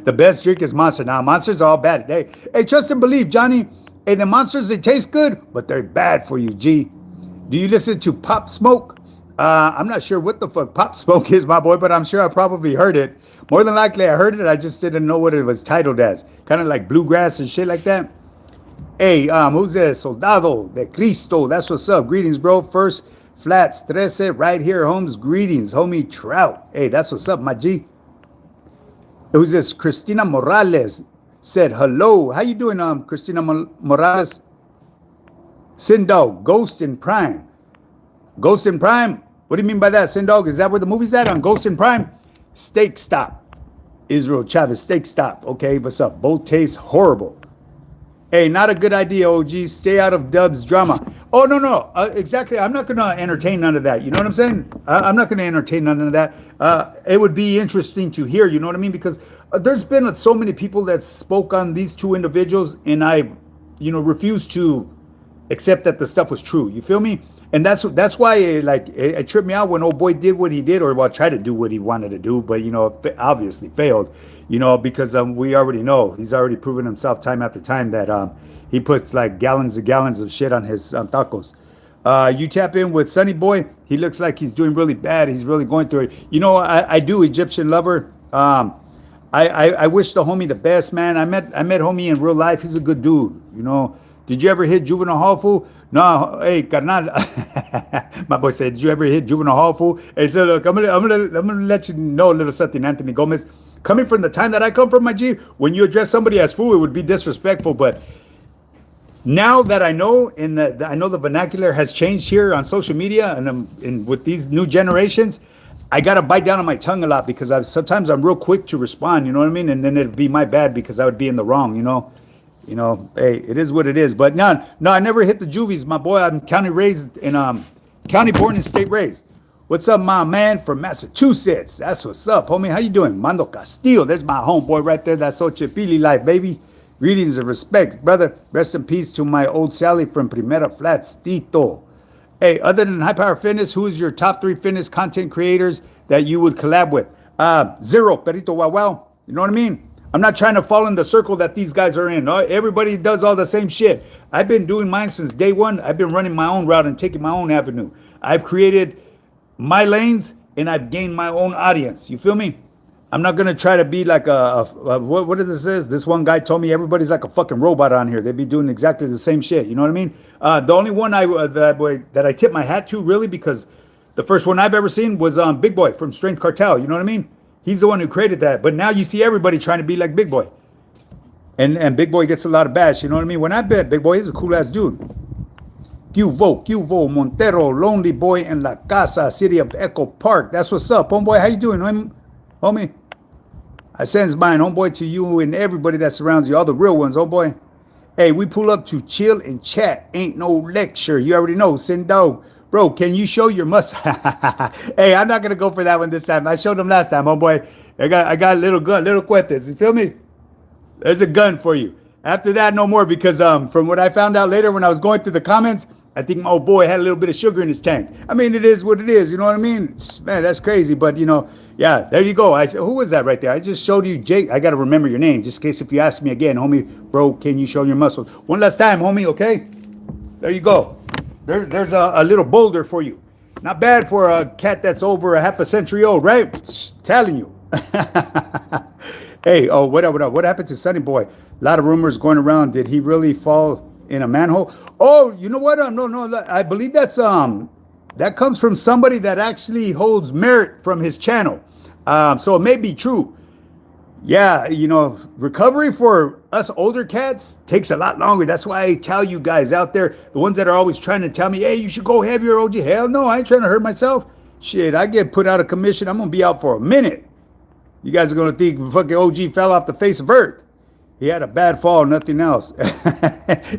The best drink is Monster. Now, Monsters are all bad. Hey, trust and believe, Johnny. Hey, the Monsters, they taste good, but they're bad for you, G. Do you listen to Pop Smoke? I'm not sure what the fuck Pop Smoke is, my boy, but I'm sure I probably heard it. More than likely, I heard it. I just didn't know what it was titled as. Kind of like bluegrass and shit like that. Hey, who's this? Soldado de Cristo. That's what's up. Greetings, bro. First Flats 13 right here, Holmes. Greetings, homie Trout. Hey, that's what's up, my G. Who's this? Christina Morales said hello. How you doing, Christina Morales? Sindog, Ghost in Prime. Ghost in Prime? What do you mean by that, Sindog? Is that where the movie's at, on Ghost in Prime? Steak Stop. Israel Chavez, Steak Stop. Okay, what's up? Both taste horrible. Hey, not a good idea, OG. Stay out of Dub's drama. Oh, no. Exactly. I'm not going to entertain none of that. You know what I'm saying? I'm not going to entertain none of that. It would be interesting to hear, you know what I mean? Because there's been so many people that spoke on these two individuals, and I, refuse to accept that the stuff was true. You feel me? And that's why it tripped me out when old boy did what he did, or tried to do what he wanted to do, but obviously failed. Because we already know he's already proven himself time after time that he puts like gallons and gallons of shit on his tacos. You tap in with Sonny Boy, he looks like he's doing really bad. He's really going through it. I do, Egyptian lover. I wish the homie the best, man. I met homie in real life. He's a good dude. Did you ever hit juvenile hall, fool? No, hey, carnal. My boy said, did you ever hit juvenile hall, fool? Hey, so look, I'm gonna let you know a little something, Anthony Gomez. Coming from the time that I come from, my G, when you address somebody as fool, it would be disrespectful. But Now that I know, I know the vernacular has changed here on social media, and with these new generations, I gotta bite down on my tongue a lot because sometimes I'm real quick to respond. You know what I mean? And then it'd be my bad because I would be in the wrong. Hey, it is what it is. But no, no, I never hit the juvies, my boy. I'm county raised in county born and state raised. What's up, my man from Massachusetts? That's what's up, homie. How you doing? Mando Castillo. There's my homeboy right there. That's Ochipili life, baby. Greetings and respects, brother. Rest in peace to my old Sally from Primera Flats, Tito. Hey, other than High Power Fitness, who is your top 3 fitness content creators that you would collab with? Zero, Perito Wow Wow. You know what I mean? I'm not trying to fall in the circle that these guys are in. Everybody does all the same shit. I've been doing mine since day one. I've been running my own route and taking my own avenue. I've created my lanes and I've gained my own audience. You feel me? I'm not gonna try to be like what this is. This one guy told me everybody's like a fucking robot on here. They be doing exactly the same shit. You know what I mean? The only one that I tip my hat to really because the first one I've ever seen was Big Boy from Strength Cartel. You know what I mean? He's the one who created that. But now you see everybody trying to be like Big Boy, and Big Boy gets a lot of bash. You know what I mean? When I bet Big Boy, he's a cool ass dude. Cuvo, Montero, Lonely Boy in La Casa, city of Echo Park. That's what's up, homeboy. How you doing, homie? I sends mine, homeboy, to you and everybody that surrounds you, all the real ones, homeboy. Hey, we pull up to chill and chat. Ain't no lecture. You already know, send dog. Bro, can you show your muscle? Hey, I'm not gonna go for that one this time. I showed them last time, homeboy. I got a little gun, little cuetes. You feel me? There's a gun for you. After that, no more because from what I found out later when I was going through the comments, I think my old boy had a little bit of sugar in his tank. I mean, it is what it is. You know what I mean? Man, that's crazy. But, yeah, there you go. Who was that right there? I just showed you, Jake. I got to remember your name just in case if you ask me again, homie, bro, can you show your muscles? One last time, homie, okay? There you go. There's a little boulder for you. Not bad for a cat that's over a half a century old, right? Telling you. Hey, what up? What happened to Sonny Boy? A lot of rumors going around. Did he really fall in a manhole? Oh, you know what? No. I believe that comes from somebody that actually holds merit from his channel. So it may be true. Yeah, recovery for us older cats takes a lot longer. That's why I tell you guys out there, the ones that are always trying to tell me, hey, you should go heavier, OG. Hell no, I ain't trying to hurt myself. Shit, I get put out of commission. I'm going to be out for a minute. You guys are going to think fucking OG fell off the face of earth. He had a bad fall, nothing else.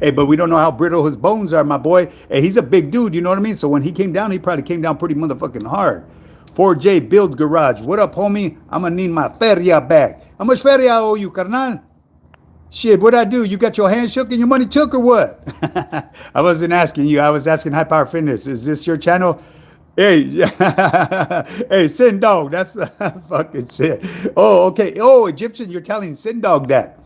Hey, but we don't know how brittle his bones are, my boy. Hey, he's a big dude, you know what I mean? So when he came down, he probably came down pretty motherfucking hard. 4J Build Garage. What up, homie? I'm going to need my feria back. How much feria I owe you, carnal? Shit, what'd I do? You got your hand shook and your money took or what? I wasn't asking you. I was asking High Power Fitness. Is this your channel? Hey, hey, Sin Dog. That's fucking shit. Oh, okay. Oh, Egyptian, you're telling Sin Dog that.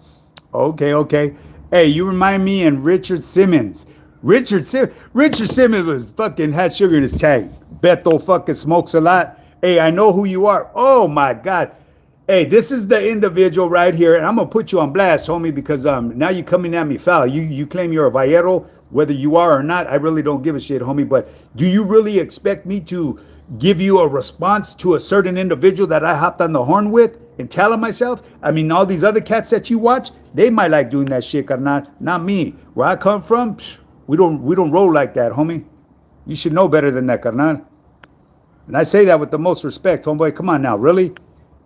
Okay. Hey, you remind me and Richard Simmons. Richard Simmons was fucking had sugar in his tank. Beto fucking smokes a lot. Hey, I know who you are. Oh my God. Hey, this is the individual right here, and I'm gonna put you on blast, homie, because now you're coming at me foul. You claim you're a Vallero, whether you are or not. I really don't give a shit, homie. But do you really expect me to give you a response to a certain individual that I hopped on the horn with and telling myself? I mean, all these other cats that you watch, they might like doing that shit, carnal. Not me. Where I come from, we don't roll like that, homie. You should know better than that, carnal. And I say that with the most respect, homeboy. Come on now, really?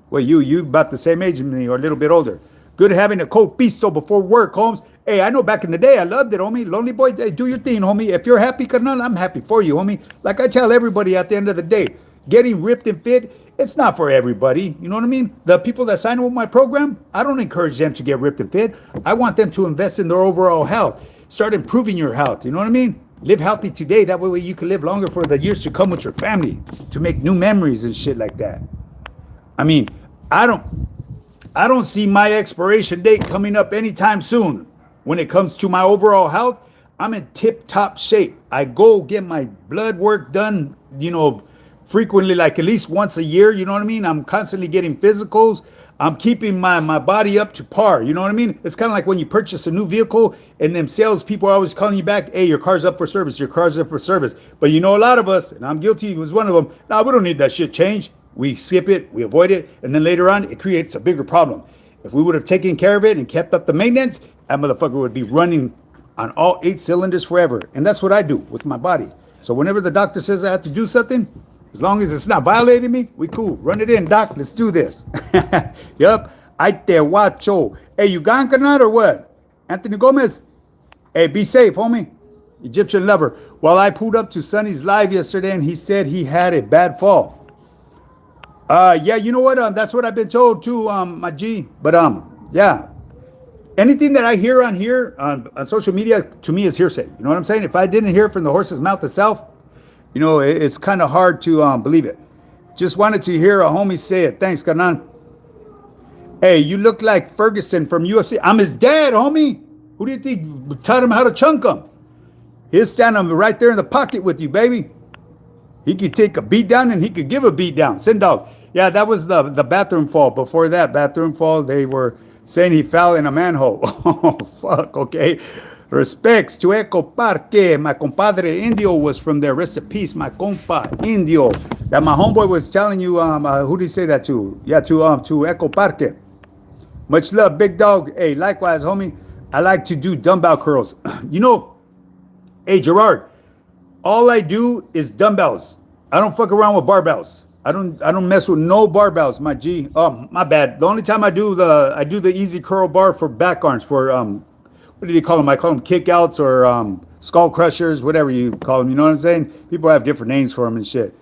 Well, you about the same age as me or a little bit older. Good having a cold pisto before work, Holmes. Hey, I know back in the day, I loved it, homie. Lonely boy, hey, do your thing, homie. If you're happy, carnal, I'm happy for you, homie. Like I tell everybody at the end of the day, getting ripped and fit, it's not for everybody. You know what I mean? The people that sign up with my program, I don't encourage them to get ripped and fit. I want them to invest in their overall health. Start improving your health. You know what I mean? Live healthy today. That way you can live longer for the years to come with your family, to make new memories and shit like that. I mean, I don't see my expiration date coming up anytime soon. When it comes to my overall health, I'm in tip-top shape. I go get my blood work done, frequently, like at least once a year. You know what I mean? I'm constantly getting physicals. I'm keeping my body up to par. You know what I mean? It's kind of like when you purchase a new vehicle and them salespeople are always calling you back, hey, your car's up for service, your car's up for service. But a lot of us, and I'm guilty, was one of them, no, we don't need that shit changed. We skip it, we avoid it, and then later on, it creates a bigger problem. If we would have taken care of it and kept up the maintenance, that motherfucker would be running on all 8 cylinders forever. And that's what I do with my body. So whenever the doctor says I have to do something, as long as it's not violating me, we cool. Run it in, doc. Let's do this. Yup. Ay te guacho. Hey, you gone, carnal, or what? Anthony Gomez? Hey, be safe, homie. Egyptian lover. Well, I pulled up to Sonny's live yesterday, and he said he had a bad fall. Yeah, you know what? That's what I've been told too, my G. But yeah. Anything that I hear on here on social media to me is hearsay. You know what I'm saying? If I didn't hear it from the horse's mouth itself, you know, it's kind of hard to believe it. Just wanted to hear a homie say it. Thanks, carnal. Hey, you look like Ferguson from UFC. I'm his dad, homie. Who do you think taught him how to chunk him? He'll stand right there in the pocket with you, baby. He could take a beat down and he could give a beat down. Sin dog. Yeah, that was the bathroom fall. Before that bathroom fall, they were saying he fell in a manhole. Oh, fuck, okay. Respects to Echo Parque. My compadre Indio was from there. Rest in peace, my compa Indio. That my homeboy was telling you, who did he say that to? Yeah, to Echo Parque. Much love, big dog. Hey, likewise, homie. I like to do dumbbell curls. You know, hey, Gerard, all I do is dumbbells. I don't fuck around with barbells. I don't mess with no barbells, my G. Oh, my bad. The only time I do the easy curl bar for back arms, for what do they call them? I call them kickouts or skull crushers, whatever you call them. You know what I'm saying? People have different names for them and shit.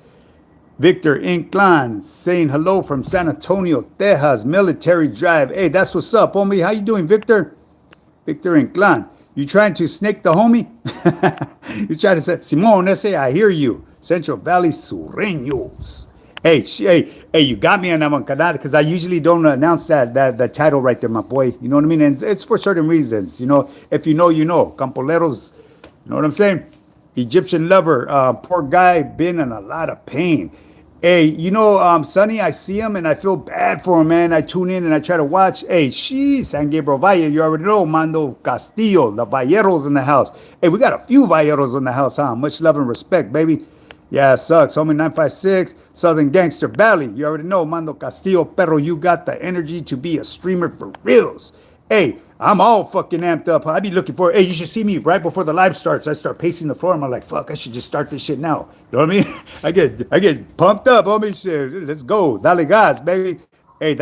Victor Inclan saying hello from San Antonio, Texas, Military Drive. Hey, that's what's up, homie. How you doing, Victor? Victor Inclan. You trying to snake the homie? You trying to say, Simon, ese, I hear you. Central Valley Sureños. Hey, you got me on that one, Canada, because I usually don't announce that title right there, my boy. You know what I mean? And it's for certain reasons. You know, if you know, you know. Campoleros, you know what I'm saying? Egyptian lover, poor guy, been in a lot of pain. Hey, you know, Sonny, I see him and I feel bad for him, man. I tune in and I try to watch. Hey, San Gabriel Valle, you already know, Mando Castillo, the Valleros in the house. Hey, we got a few Valleros in the house, huh? Much love and respect, baby. Yeah, it sucks. Homie 956, Southern Gangster Valley. You already know, Mando Castillo, Perro, you got the energy to be a streamer for reals. Hey, I'm all fucking amped up. I be looking for, hey, you should see me right before the live starts. I start pacing the floor. I'm like, fuck, I should just start this shit now. You know what I mean? I get pumped up, homie. Shit, let's go. Dale gas, baby. Hey,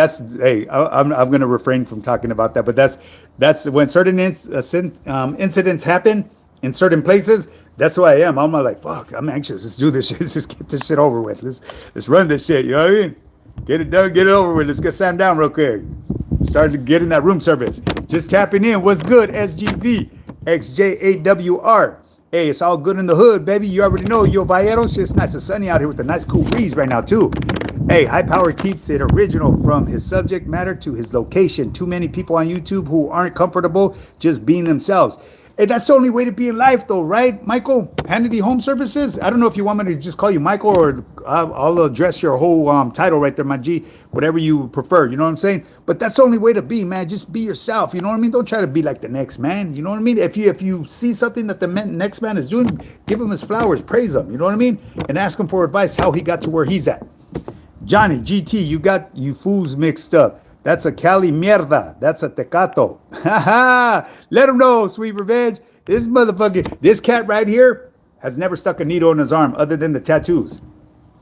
I'm going to refrain from talking about that. But that's when certain incidents happen in certain places. That's who I am. I'm like, fuck, I'm anxious. Let's do this shit. Let's just get this shit over with. Let's run this shit. You know what I mean? Get it done. Get it over with. Let's get slammed down real quick. Started getting that room service. Just tapping in. What's good? SGV XJ8WR. Hey, it's all good in the hood, baby. You already know. Yo, Valleros. It's nice and sunny out here with a nice cool breeze right now, too. Hey, High Power keeps it original from his subject matter to his location. Too many people on YouTube who aren't comfortable just being themselves. Hey, that's the only way to be in life, though, right, Michael? Hannity Home Services? I don't know if you want me to just call you Michael or I'll address your whole title right there, my G, whatever you prefer, you know what I'm saying? But that's the only way to be, man. Just be yourself, you know what I mean? Don't try to be like the next man, you know what I mean? If you see something that the next man is doing, give him his flowers, praise him, you know what I mean? And ask him for advice how he got to where he's at. Johnny, GT, you got you fools mixed up. That's a Cali mierda. That's a Tecato. Let him know, Sweet Revenge. This cat right here has never stuck a needle in his arm other than the tattoos.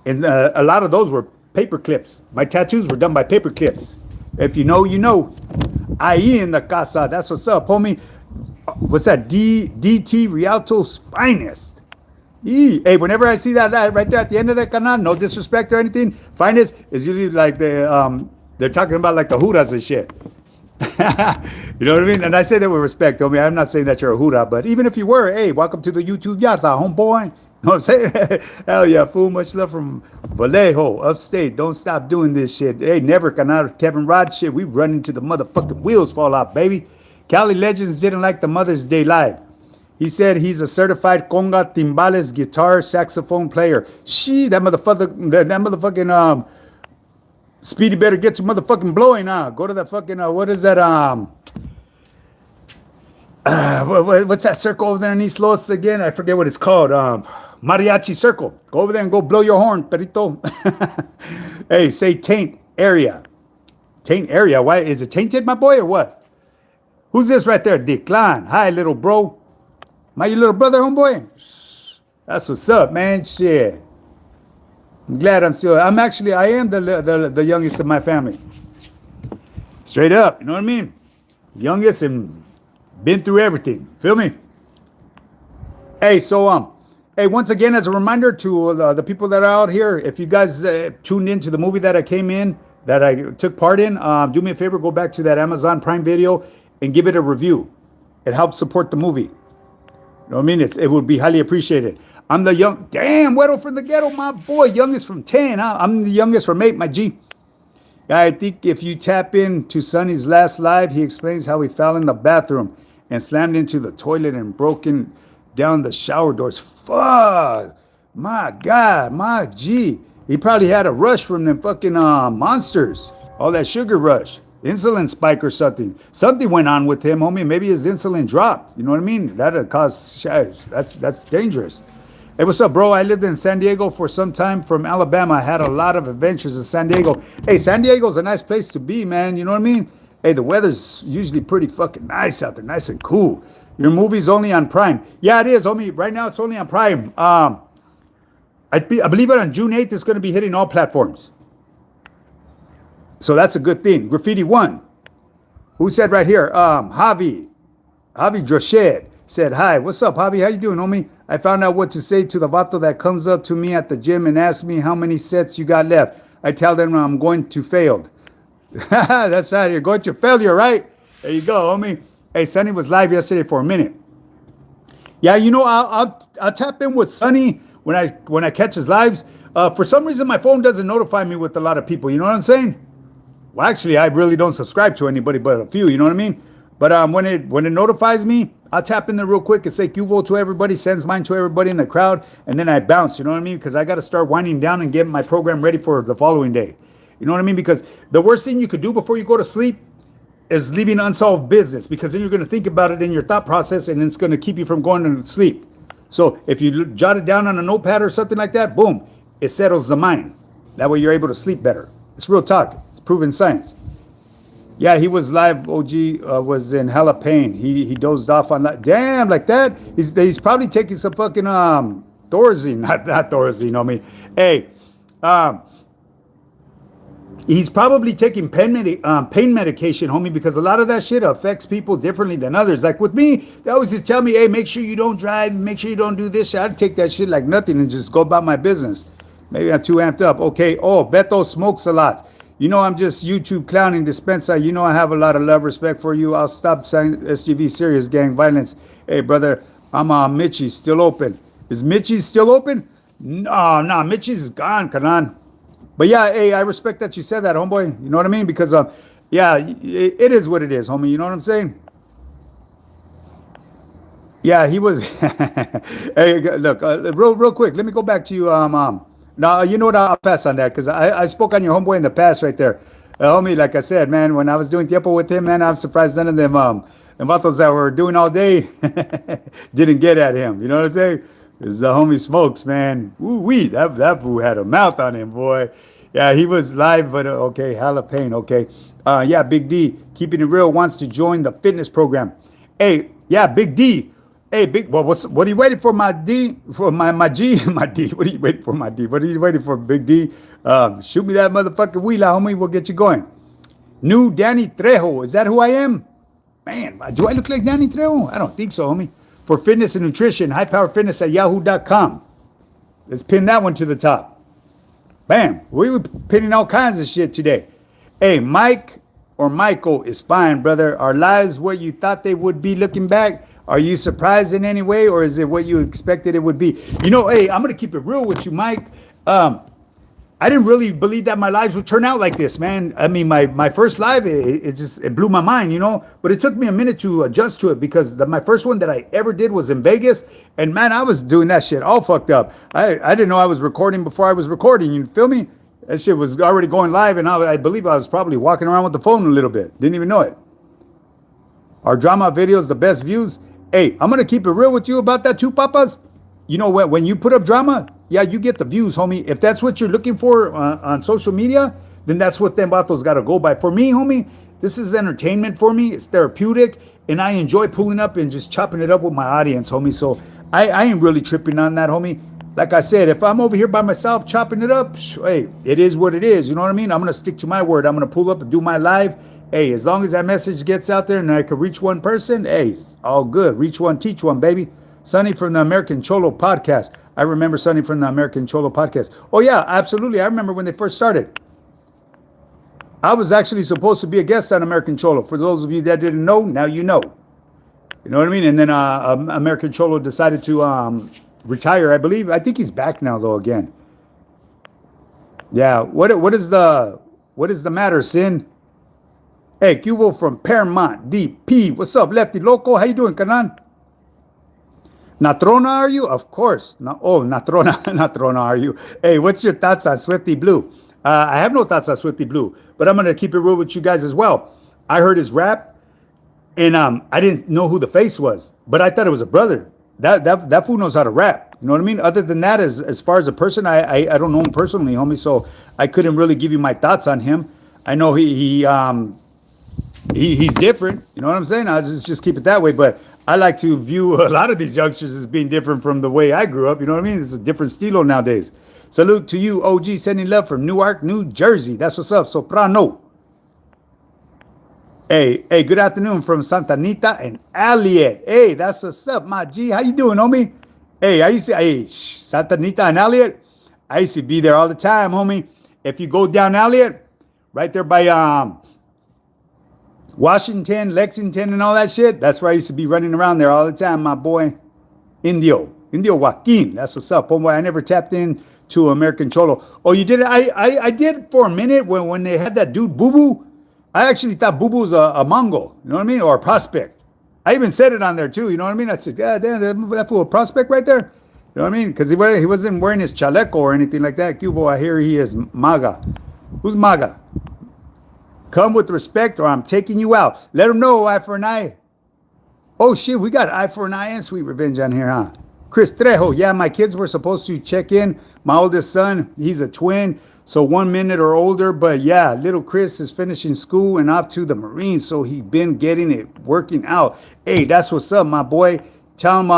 And a lot of those were paper clips. My tattoos were done by paper clips. If you know, you know. Ahí in the casa. That's what's up, homie. What's that? DT Rialto's finest. Hey, whenever I see that right there at the end of the canal, no disrespect or anything, finest is usually like they're talking about like the Hudas and shit. You know what I mean? And I say that with respect, homie. I'm not saying that you're a Huda, but even if you were, hey, welcome to the YouTube Yata, homeboy. You know what I'm saying? Hell yeah, fool. Much love from Vallejo, upstate. Don't stop doing this shit. Hey, never can out Kevin Rod shit. We run into the motherfucking wheels fall out, baby. Cali Legends didn't like the Mother's Day live. He said he's a certified conga, timbales, guitar, saxophone player. That motherfucking Speedy better get your motherfucking blowing, huh? Go to that fucking, what is that, what's that circle over there in East Los again? I forget what it's called. Mariachi Circle. Go over there and go blow your horn, perito. Hey, say taint area. Taint area. Why? Is it tainted, my boy, or what? Who's this right there? Declan. Hi, little bro. My your little brother, homeboy? That's what's up, man. Shit. I'm glad I am the youngest of my family. Straight up, you know what I mean? Youngest and been through everything. Feel me? Hey, hey, once again, as a reminder to the people that are out here, if you guys tuned into the movie that I came in, that I took part in, do me a favor, go back to that Amazon Prime video and give it a review. It helps support the movie. You know what I mean? It would be highly appreciated. I'm the damn, Weddle from the ghetto, my boy, youngest from 10. I'm the youngest from 8, my G. I think if you tap into Sonny's last live, he explains how he fell in the bathroom and slammed into the toilet and broken down the shower doors. Fuck. My God, my G. He probably had a rush from them fucking monsters. All that sugar rush. Insulin spike or something. Something went on with him, homie. Maybe his insulin dropped. You know what I mean? That'd cause that's dangerous. Hey, what's up, bro? I lived in San Diego for some time from Alabama. I had a lot of adventures in San Diego. Hey, San Diego's a nice place to be, man. You know what I mean? Hey, the weather's usually pretty fucking nice out there. Nice and cool. Your movie's only on Prime. Yeah, it is, homie. Right now, it's only on Prime. I believe it on June 8th, it's going to be hitting all platforms. So that's a good thing. Graffiti 1. Who said right here? Javi Drochet said, hi, what's up, Javi? How you doing, homie? I found out what to say to the vato that comes up to me at the gym and asks me how many sets you got left. I tell them I'm going to failed. That's right. You're going to failure, right? There you go, homie. Hey, Sonny was live yesterday for a minute. Yeah, you know, I'll tap in with Sonny when I catch his lives. For some reason, my phone doesn't notify me with a lot of people. You know what I'm saying? Well, actually, I really don't subscribe to anybody but a few. You know what I mean? But when it notifies me, I'll tap in there real quick and say QVO to everybody, sends mine to everybody in the crowd, and then I bounce. You know what I mean? Because I got to start winding down and getting my program ready for the following day. You know what I mean? Because the worst thing you could do before you go to sleep is leaving unsolved business, because then you're going to think about it in your thought process and it's going to keep you from going to sleep. So if you jot it down on a notepad or something like that, boom, it settles the mind. That way you're able to sleep better. It's real talk. It's proven science. Yeah, he was live. OG was in hella pain. He dozed off on that. Damn, like that. He's probably taking some fucking Thorazine, not Thorazine, homie. Hey, he's probably taking pain medication, homie, because a lot of that shit affects people differently than others. Like with me, they always just tell me, hey, make sure you don't drive, make sure you don't do this shit. I'd take that shit like nothing and just go about my business. Maybe I'm too amped up. Okay. Oh, Beto smokes a lot. You know, I'm just YouTube clowning Dispensa. You know, I have a lot of love, respect for you. I'll stop saying SGV serious gang violence. Hey, brother, I'm Mitchie, still open. Is Mitchie still open? No, Mitchie's gone, Kanan. But yeah, hey, I respect that you said that, homeboy. You know what I mean? Because, yeah, it is what it is, homie. You know what I'm saying? Yeah, he was. Hey, look, real quick. Let me go back to you, Now, you know what? I'll pass on that because I spoke on your homeboy in the past right there. Homie, like I said, man, when I was doing Tiempo with him, man, I'm surprised none of them vatos that were doing all day didn't get at him. You know what I'm saying? Because the homie smokes, man. Woo-wee, that fool had a mouth on him, boy. Yeah, he was live, but okay, hella pain, okay. Yeah, Big D, keeping it real, wants to join the fitness program. Hey, yeah, Big D. Hey, well, what are you waiting for, my D? For my G? My D. What are you waiting for, my D? What are you waiting for, Big D? Shoot me that motherfucking wheeler, homie. We'll get you going. New Danny Trejo. Is that who I am? Man, do I look like Danny Trejo? I don't think so, homie. For fitness and nutrition, highpowerfitness at yahoo.com. Let's pin that one to the top. Bam. We were pinning all kinds of shit today. Hey, Mike or Michael is fine, brother. Are lives what you thought they would be looking back? Are you surprised in any way, or is it what you expected it would be? You know, hey, I'm going to keep it real with you, Mike. I didn't really believe that my lives would turn out like this, man. I mean, my first live, it blew my mind, you know. But it took me a minute to adjust to it because my first one that I ever did was in Vegas. And, man, I was doing that shit all fucked up. I didn't know I was recording before I was recording. You feel me? That shit was already going live, and I believe I was probably walking around with the phone a little bit. Didn't even know it. Our drama videos, the best views. Hey, I'm going to keep it real with you about that too, papas. You know, when you put up drama, yeah, you get the views, homie. If that's what you're looking for on social media, then that's what them vatos got to go by. For me, homie, this is entertainment for me. It's therapeutic. and I enjoy pulling up and just chopping it up with my audience, homie. So I ain't really tripping on that, homie. Like I said, if I'm over here by myself chopping it up, hey, it is what it is. You know what I mean? I'm gonna stick to my word. I'm gonna pull up and do my live. Hey, as long as that message gets out there and I can reach one person, hey, it's all good. Reach one, teach one, baby. Sonny from the American Cholo podcast. I remember Sonny from the American Cholo podcast. Oh yeah, absolutely. I remember when they first started. I was actually supposed to be a guest on American Cholo. For those of you that didn't know, now you know. You know what I mean? And then American Cholo decided to retire, I believe. I think he's back now though again. Yeah. What is the matter, Sin? Hey, Cuvo from Paramount DP. What's up, Lefty Loco? How you doing, Canan? Natrona, are you? Of course. No, oh, Natrona, Natrona, are you? Hey, what's your thoughts on Swifty Blue? I have no thoughts on Swifty Blue, but I'm gonna keep it real with you guys as well. I heard his rap, and I didn't know who the face was, but I thought it was a brother. That fool knows how to rap. You know what I mean? Other than that, as far as a person, I don't know him personally, homie. So I couldn't really give you my thoughts on him. I know he's different. You know what I'm saying? I'll just keep it that way. But I like to view a lot of these youngsters as being different from the way I grew up. You know what I mean? It's a different stilo nowadays. Salute to you, OG, sending love from Newark, New Jersey. That's what's up. Soprano. Hey, good afternoon from Santa Anita and Elliot. Hey, that's what's up, my G. How you doing, homie? Hey, Santa Anita and Elliot. I used to be there all the time, homie. If you go down Elliot, right there by Washington, Lexington, and all that shit, that's where I used to be running around there all the time, my boy. Indio Joaquin. That's what's up, homeboy. I never tapped in to American Cholo. Oh, you did it? I did for a minute when they had that dude Boo Boo. I actually thought Boo Boo was a Mongol, you know what I mean? Or a prospect. I even said it on there too, you know what I mean? I said, God damn, that fool a prospect right there. You know what I mean? Because he wasn't wearing his chaleco or anything like that. Cuvo, I hear he is MAGA. Who's MAGA? Come with respect or I'm taking you out. Let him know, eye for an eye. Oh shit, we got eye for an eye and sweet revenge on here, huh? Chris Trejo, yeah, my kids were supposed to check in. My oldest son, he's a twin, so 1 minute or older. But yeah, little Chris is finishing school and off to the Marines, so he been getting it, working out. Hey, that's what's up, my boy. Tell him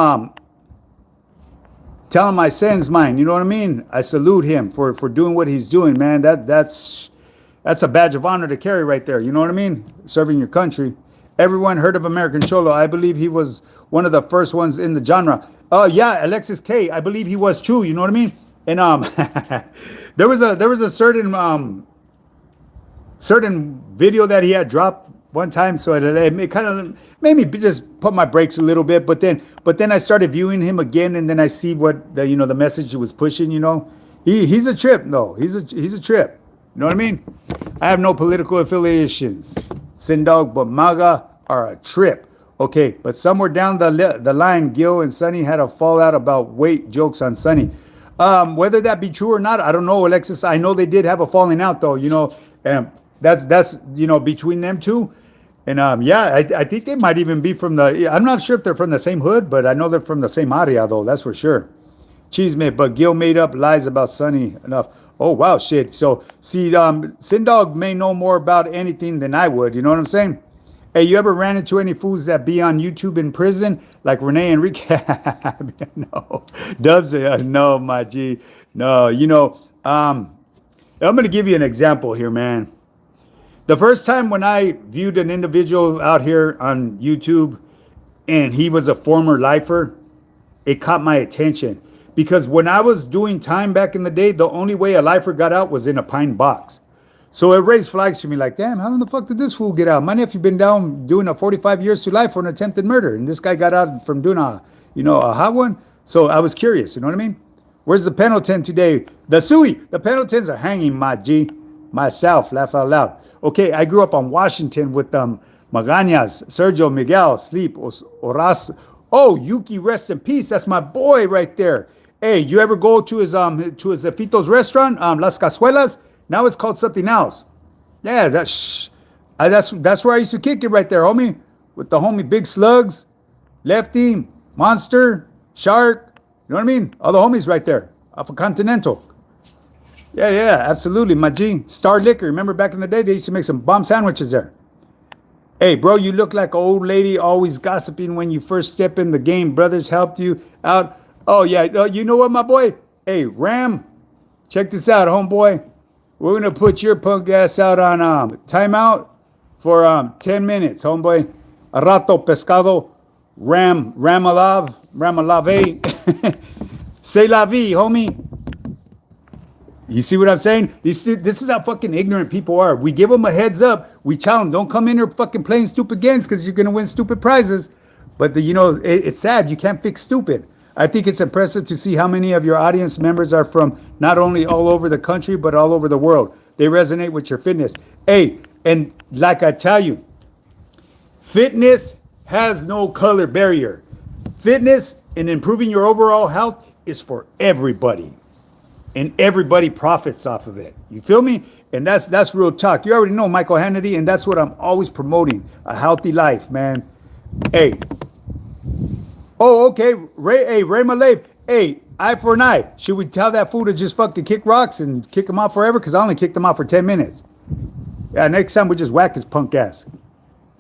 I sends mine. You know what I mean? I salute him for doing what he's doing, man. That's a badge of honor to carry right there. You know what I mean? Serving your country. Everyone heard of American Cholo. I believe he was one of the first ones in the genre. Oh yeah, Alexis K. I believe he was too. You know what I mean? And there was a certain video that he had dropped one time, so it kind of made me just put my brakes a little bit. But then I started viewing him again, and then I see what the message he was pushing. You know, he's a trip. No, he's a trip. You know what I mean? I have no political affiliations. Sindog, but MAGA are a trip. Okay, but somewhere down the line, Gil and Sonny had a fallout about weight jokes on Sonny. Whether that be true or not, I don't know, Alexis. I know they did have a falling out, though. You know, and that's between them two. And yeah, I think they might even be from I'm not sure if they're from the same hood, but I know they're from the same area, though. That's for sure. Cheesemate, but Gil made up lies about Sonny enough. Oh, wow, shit. So, see, Sindog may know more about anything than I would. You know what I'm saying? Hey, you ever ran into any fools that be on YouTube in prison? Like Renee Enrique? No. Dubs, no, my G. No, I'm going to give you an example here, man. The first time when I viewed an individual out here on YouTube and he was a former lifer, it caught my attention. Because when I was doing time back in the day, the only way a lifer got out was in a pine box. So it raised flags to me like, damn, how the fuck did this fool get out? My nephew been down doing a 45 years to life for an attempted murder. And this guy got out from doing a hot one. So I was curious, you know what I mean? Where's the Pendleton today? The Pendletons are hanging, my G. Myself, laugh out loud. Okay, I grew up on Washington with Magañas, Sergio, Miguel, Sleep, Horacio. Oh, Yuki, rest in peace. That's my boy right there. Hey, you ever go to his Fito's restaurant, Las Cazuelas? Now it's called something else. Yeah, that's where I used to kick it right there, homie. With the homie Big Slugs, Lefty, Monster, Shark. You know what I mean? All the homies right there off of Continental. Yeah, absolutely, my G. Star Liquor. Remember back in the day, they used to make some bomb sandwiches there. Hey, bro, you look like an old lady always gossiping when you first step in the game. Brothers helped you out. Oh, yeah. You know what, my boy? Hey, Ram, check this out, homeboy. We're going to put your punk ass out on timeout for 10 minutes, homeboy. A rato pescado. Ramalave. C'est la vie, homie. You see what I'm saying? This is how fucking ignorant people are. We give them a heads up. We tell them, don't come in here fucking playing stupid games because you're going to win stupid prizes. But, it's sad. You can't fix stupid. I think it's impressive to see how many of your audience members are from not only all over the country, but all over the world. They resonate with your fitness. Hey, and like I tell you, fitness has no color barrier. Fitness and improving your overall health is for everybody. And everybody profits off of it. You feel me? And that's real talk. You already know Michael Hannity, and that's what I'm always promoting. A healthy life, man. Hey. Oh, okay. Ray Malay. Hey, eye for an eye. Should we tell that fool to just fucking kick rocks and kick him out forever? Because I only kicked him out for 10 minutes. Yeah, next time we just whack his punk ass.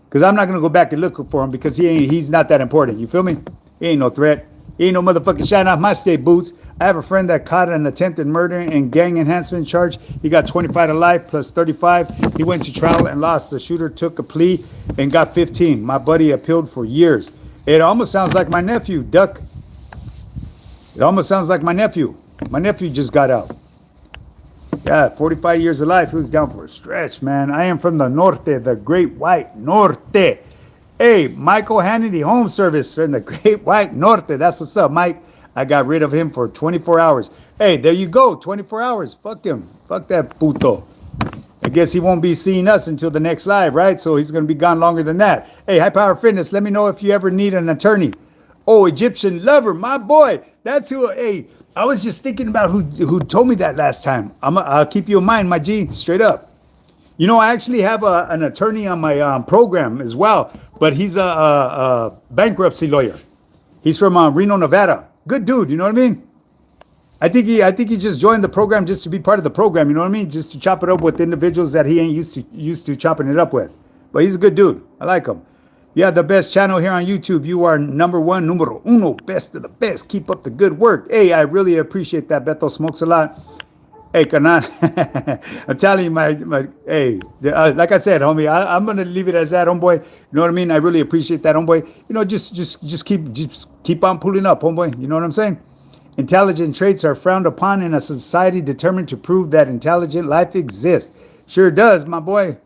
Because I'm not going to go back and look for him because he's not that important. You feel me? He ain't no threat. He ain't no motherfucking shining off my state boots. I have a friend that caught an attempted murder and gang enhancement charge. He got 25 to life plus 35. He went to trial and lost. The shooter took a plea and got 15. My buddy appealed for years. It almost sounds like my nephew, Duck. It almost sounds like my nephew. My nephew just got out. Yeah, 45 years of life. He was down for a stretch, man. I am from the Norte, the Great White Norte. Hey, Michael Hannity, home service from the Great White Norte. That's what's up, Mike. I got rid of him for 24 hours. Hey, there you go, 24 hours. Fuck him. Fuck that puto. I guess he won't be seeing us until the next live, right? So he's going to be gone longer than that. Hey, High Power Fitness, let me know if you ever need an attorney. Oh, Egyptian Lover, my boy. That's who, hey, I was just thinking about who told me that last time. I'll keep you in mind, my G, straight up. You know, I actually have an attorney on my program as well, but he's a bankruptcy lawyer. He's from Reno, Nevada. Good dude, you know what I mean? I think he just joined the program just to be part of the program, you know what I mean? Just to chop it up with individuals that he ain't used to chopping it up with. But he's a good dude. I like him. You have the best channel here on YouTube. You are numero uno, best of the best. Keep up the good work. Hey, I really appreciate that. Beto smokes a lot. Hey, Kanan, I'm telling you, hey, like I said, homie, I'm gonna leave it as that, homeboy. You know what I mean? I really appreciate that, homeboy. You know, just keep on pulling up, homeboy. You know what I'm saying? Intelligent traits are frowned upon in a society determined to prove that intelligent life exists. Sure does, my boy.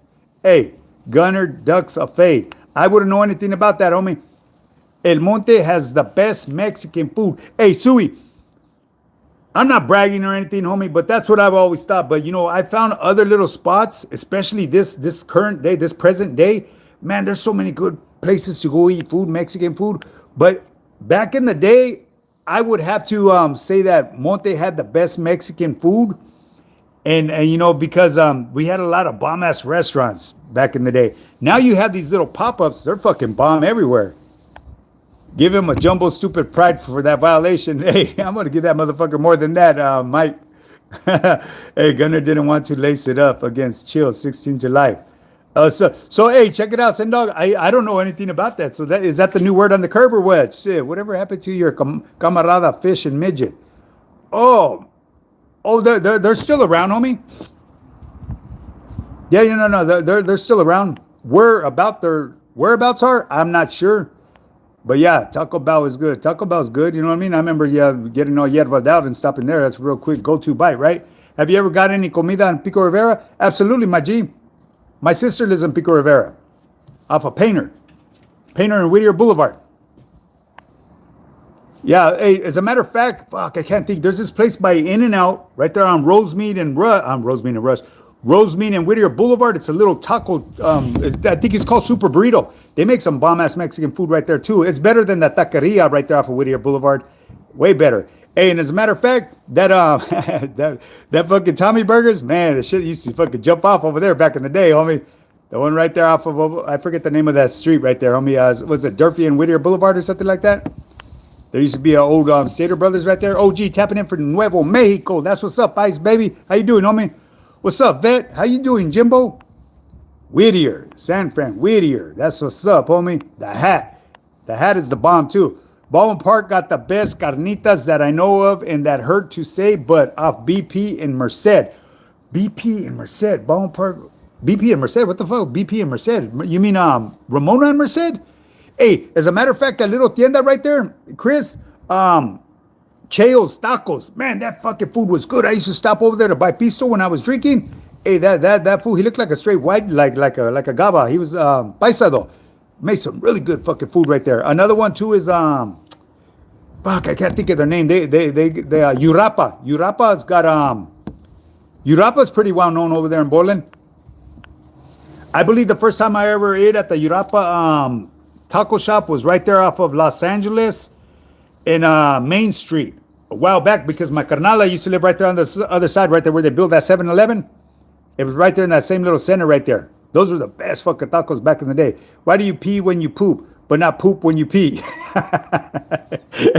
Hey, Gunner ducks a fade. I wouldn't know anything about that, homie. El Monte has the best Mexican food. Hey, Sui. I'm not bragging or anything, homie, but that's what I've always thought. But, you know, I found other little spots, especially this current day, this present day. Man, there's so many good places to go eat food, Mexican food. But back in the day, I would have to say that Monte had the best Mexican food. And you know, because we had a lot of bomb-ass restaurants back in the day. Now you have these little pop-ups. They're fucking bomb everywhere. Give him a jumbo stupid pride for that violation. Hey, I'm going to give that motherfucker more than that, Mike. Hey, Gunner didn't want to lace it up against Chill, 16 to life. So hey, check it out, Sendog. I don't know anything about that. So is that the new word on the curb or what? Shit, whatever happened to your camarada fish and midget? Oh, they're still around, homie. Yeah, no, they're still around. Whereabouts are, I'm not sure. But yeah, Taco Bell is good. Taco Bell's good, you know what I mean? I remember getting all yerba out and stopping there. That's a real quick go-to bite, right? Have you ever got any comida in Pico Rivera? Absolutely, my G. My sister lives in Pico Rivera, off of Painter and Whittier Boulevard. Yeah, hey, as a matter of fact, fuck, I can't think. There's this place by In-N-Out right there on Rosemead and Whittier Boulevard. It's a little taco. I think it's called Super Burrito. They make some bomb-ass Mexican food right there, too. It's better than that taqueria right there off of Whittier Boulevard. Way better. Hey, and as a matter of fact, that that fucking Tommy Burgers, man, the shit used to fucking jump off over there back in the day, homie. The one right there off of, I forget the name of that street right there, homie. Was it Durfee and Whittier Boulevard or something like that? There used to be an old Stater Brothers right there. OG tapping in for Nuevo Mexico. That's what's up, Ice, baby. How you doing, homie? What's up, Vet? How you doing, Jimbo? Whittier, San Fran, Whittier. That's what's up, homie. The hat. The hat is the bomb, too. Baldwin Park got the best carnitas that I know of, and that hurt to say, but off BP and Merced. BP and Merced. Baldwin Park. BP and Merced. What the fuck? BP and Merced. You mean Ramona and Merced? Hey, as a matter of fact, that little tienda right there, Chris, Cheo's Tacos. Man, that fucking food was good. I used to stop over there to buy pisto when I was drinking. Hey, that fool, he looked like a straight white, like a gaba. He was paisa though. Made some really good fucking food right there. Another one too is fuck, I can't think of their name. They Urapa. Urapa's got Urapa's pretty well known over there in Portland. I believe the first time I ever ate at the Urapa taco shop was right there off of Los Angeles in Main Street a while back, because my carnala used to live right there on the other side, right there where they built that 7-Eleven. It was right there in that same little center right there. Those were the best fucking tacos back in the day. Why do you pee when you poop, but not poop when you pee?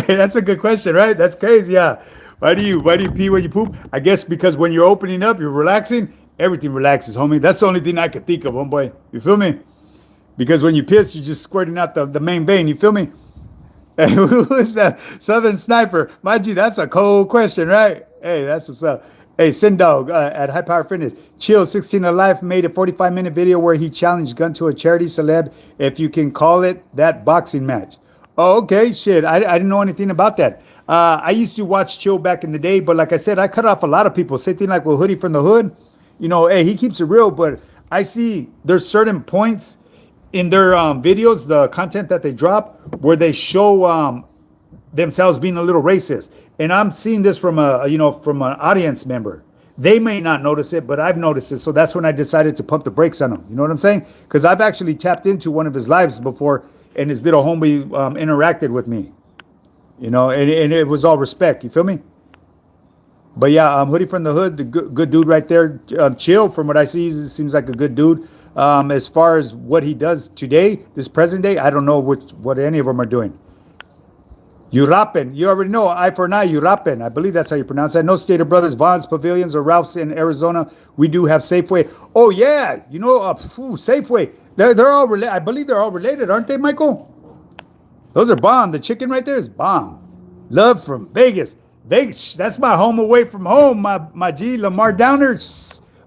That's a good question, right? That's crazy, yeah. Why do you pee when you poop? I guess because when you're opening up, you're relaxing, everything relaxes, homie. That's the only thing I could think of, homeboy. You feel me? Because when you piss, you're just squirting out the main vein. You feel me? Hey, who is that? Southern Sniper. Mind you, that's a cold question, right? Hey, that's what's up. Hey, Sindog at High Power Fitness. Chill 16 Alive made a 45-minute video where he challenged Gun to a charity celeb, if you can call it that, boxing match. Oh, okay, shit. I didn't know anything about that. I used to watch Chill back in the day, but like I said, I cut off a lot of people. Same thing like with Hoodie from the Hood. You know, hey, he keeps it real, but I see there's certain points in their videos, the content that they drop, where they show themselves being a little racist. And I'm seeing this from from an audience member. They may not notice it, but I've noticed it. So that's when I decided to pump the brakes on them. You know what I'm saying? Because I've actually tapped into one of his lives before, and his little homie interacted with me. You know, and it was all respect. You feel me? But yeah, Hoodie from the Hood, the good dude right there. Chill, from what I see, seems like a good dude. As far as what he does today, this present day, I don't know what any of them are doing. Urapen, you already know, eye for an eye, Urapen. I believe that's how you pronounce it. No Stater Brothers, Vaughn's, Pavilions, or Ralph's in Arizona. We do have Safeway. Oh, yeah, you know, Safeway. They're all related. I believe they're all related, aren't they, Michael? Those are bomb. The chicken right there is bomb. Love from Vegas. Vegas, that's my home away from home, my G, Lamar Downer.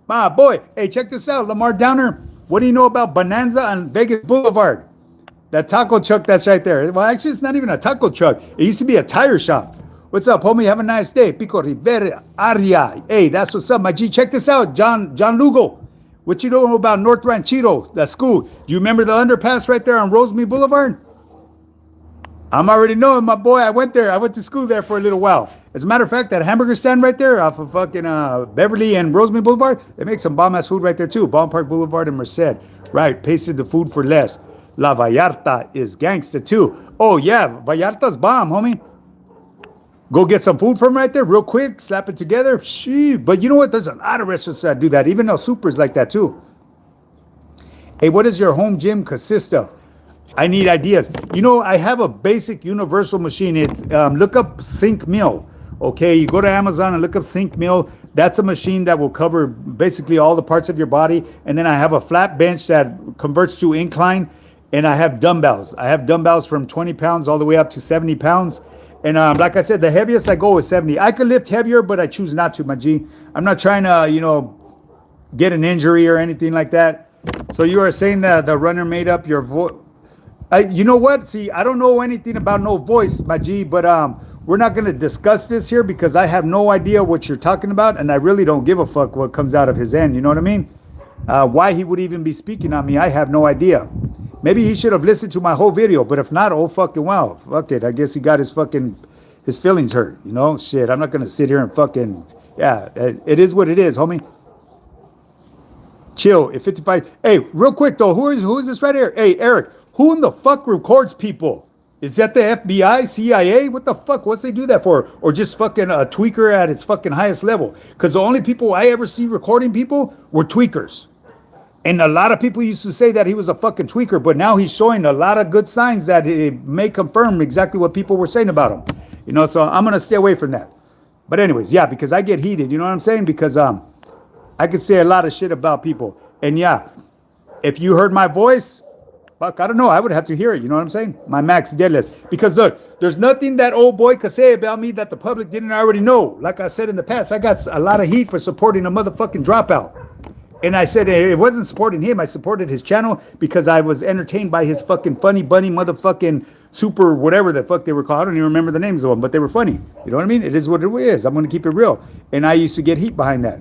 My boy. Hey, check this out, Lamar Downer. What do you know about Bonanza on Vegas Boulevard? That taco truck that's right there. Well, actually, it's not even a taco truck. It used to be a tire shop. What's up, homie? Have a nice day. Pico Rivera, Aria. Hey, that's what's up, my G. Check this out, John Lugo. What you know about North Ranchito, that school? Do you remember the underpass right there on Rosemead Boulevard? I'm already knowing, my boy. I went there. I went to school there for a little while. As a matter of fact, that hamburger stand right there off of fucking Beverly and Rosemead Boulevard, they make some bomb-ass food right there, too. Ballpark Park Boulevard and Merced. Right, pasted the food for less. La Vallarta is gangsta too. Oh yeah, Vallarta's bomb, homie. Go get some food from right there real quick, slap it together. Shit. But you know what? There's a lot of restaurants that do that. Even El Super's like that too. Hey, what does your home gym consist of? I need ideas. You know, I have a basic universal machine. It's look up Sync Mill. Okay, you go to Amazon and look up Sync Mill. That's a machine that will cover basically all the parts of your body. And then I have a flat bench that converts to incline. And I have dumbbells. I have dumbbells from 20 pounds all the way up to 70 pounds. And like I said, the heaviest I go is 70. I could lift heavier, but I choose not to, my G. I'm not trying to, get an injury or anything like that. So you are saying that the runner made up your voice. You know what? See, I don't know anything about no voice, my G, but we're not going to discuss this here because I have no idea what you're talking about. And I really don't give a fuck what comes out of his end. You know what I mean? Why he would even be speaking on me, I have no idea. Maybe he should have listened to my whole video, but if not, oh fucking well. Fuck it. I guess he got his feelings hurt, Shit, I'm not going to sit here and fucking, yeah, it is what it is, homie. Chill, at 55. Hey, real quick though, who is this right here? Hey, Eric, who in the fuck records people? Is that the FBI, CIA? What the fuck? What's they do that for? Or just fucking a tweaker at its fucking highest level? Because the only people I ever see recording people were tweakers. And a lot of people used to say that he was a fucking tweaker, but now he's showing a lot of good signs that it may confirm exactly what people were saying about him. So I'm going to stay away from that. But anyways, yeah, because I get heated, you know what I'm saying? Because I could say a lot of shit about people. And yeah, If you heard my voice, fuck, I don't know. I would have to hear it. You know what I'm saying? My max deadlifts. Because look, there's nothing that old boy could say about me that the public didn't already know. Like I said in the past, I got a lot of heat for supporting a motherfucking dropout. And I said it wasn't supporting him. I supported his channel because I was entertained by his fucking funny bunny motherfucking super whatever the fuck they were called. I don't even remember the names of them, but they were funny. You know what I mean? It is what it is. I'm going to keep it real. And I used to get heat behind that.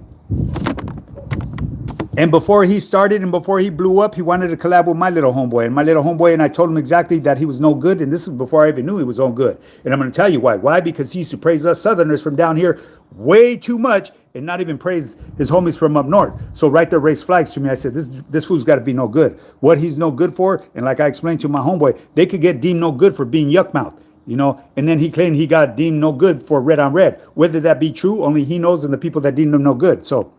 And before he started and before he blew up, he wanted to collab with my little homeboy. And my little homeboy and I told him exactly that he was no good. And this is before I even knew he was no good. And I'm going to tell you why. Why? Because he used to praise us Southerners from down here way too much and not even praise his homies from up north. So right there raised flags to me. I said, this fool's got to be no good. What he's no good for, and like I explained to my homeboy, they could get deemed no good for being yuck mouth. You know, and then he claimed he got deemed no good for red on red. Whether that be true, only he knows and the people that deemed him no good. So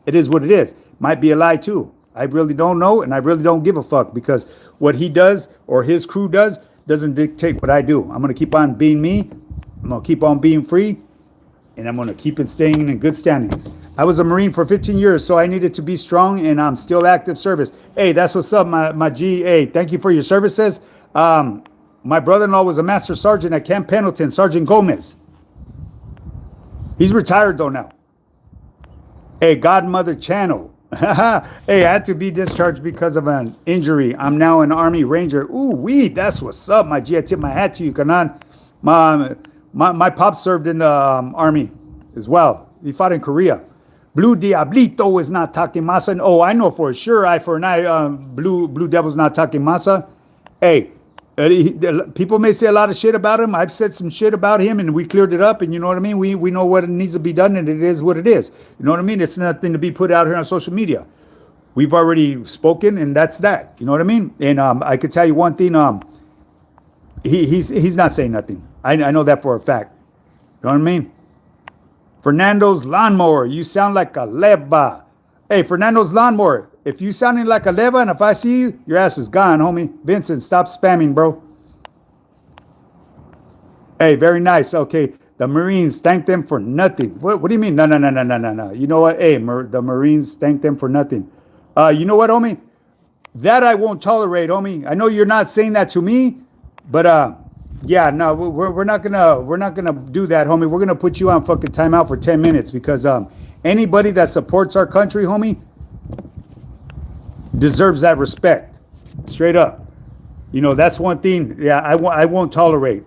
it is what it is. Might be a lie too. I really don't know, and I really don't give a fuck because what he does or his crew does doesn't dictate what I do. I'm going to keep on being me. I'm going to keep on being free, and I'm going to keep it staying in good standings. I was a Marine for 15 years, so I needed to be strong, and I'm still active service. Hey, that's what's up, my G. Hey, thank you for your services. My brother-in-law was a master sergeant at Camp Pendleton, Sergeant Gomez. He's retired, though, now. Hey, Godmother Channel. Hey, I had to be discharged because of an injury. I'm now an Army Ranger. Ooh, that's what's up, my G. I tip my hat to you, Kanan. My pop served in the Army as well. He fought in Korea. Blue Diablito is not Takemasa. Oh, I know for sure, eye for an eye, Blue Devil's not Takemasa. Hey, people may say a lot of shit about him. I've said some shit about him, and we cleared it up. And you know what I mean? We know what needs to be done, and it is what it is. You know what I mean? It's nothing to be put out here on social media. We've already spoken, and that's that. You know what I mean? And I could tell you one thing. He's not saying nothing. I know that for a fact. You know what I mean? Fernando's lawnmower. You sound like a leva. Hey, Fernando's lawnmower. If you sounding like a leva and if I see you, your ass is gone, homie. Vincent, stop spamming, bro. Hey, very nice. Okay, the Marines thank them for nothing. What do you mean? No. You know what? Hey, the Marines thank them for nothing. You know what, homie? That I won't tolerate, homie. I know you're not saying that to me, but yeah, no, we're not gonna do that, homie. We're gonna put you on fucking timeout for 10 minutes because anybody that supports our country, homie, deserves that respect. Straight up. You know, that's one thing, yeah, I won't tolerate.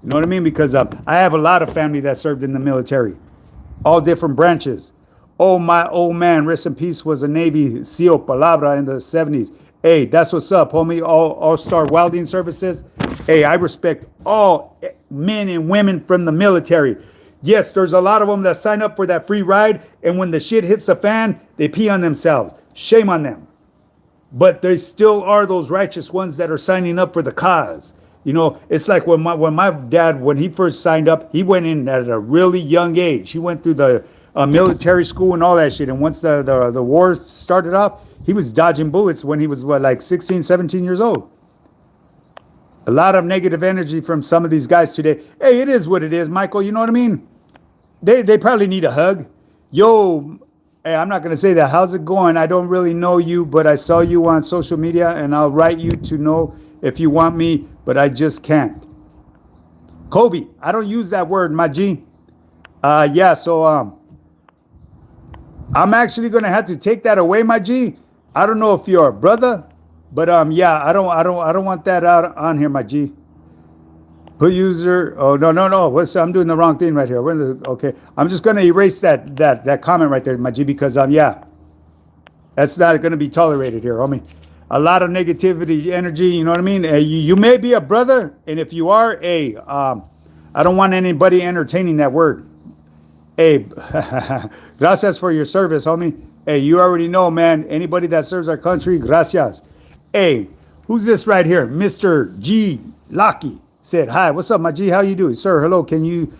You know what I mean? Because I have a lot of family that served in the military. All different branches. Oh, my old man, rest in peace, was a Navy SEAL Palabra in the 70s. Hey, that's what's up, homie. All-star welding services. Hey, I respect all men and women from the military. Yes, there's a lot of them that sign up for that free ride, and when the shit hits the fan, they pee on themselves. Shame on them. But there still are those righteous ones that are signing up for the cause. You know, it's like when my dad, when he first signed up, he went in at a really young age. He went through the military school and all that shit. And once the war started off, he was dodging bullets when he was, like 16, 17 years old. A lot of negative energy from some of these guys today. Hey, it is what it is, Michael. You know what I mean? They probably need a hug. Yo, hey, I'm not going to say that. How's it going? I don't really know you, but I saw you on social media, and I'll write you to know if you want me, but I just can't. Kobe, I don't use that word, my G. Yeah, so I'm actually going to have to take that away, my G. I don't know if you're a brother, but yeah, I don't want that out on here, my G. Put user. Oh no. I'm doing the wrong thing right here. Okay, I'm just gonna erase that comment right there, my G, because yeah, that's not gonna be tolerated here, homie. A lot of negativity, energy. You know what I mean? You may be a brother, and if you are, I don't want anybody entertaining that word. Hey, gracias for your service, homie. Hey, you already know, man. Anybody that serves our country, gracias. Hey, who's this right here, Mr. G. Locky? Said, hi, what's up, my G? How you doing? Sir, hello, can you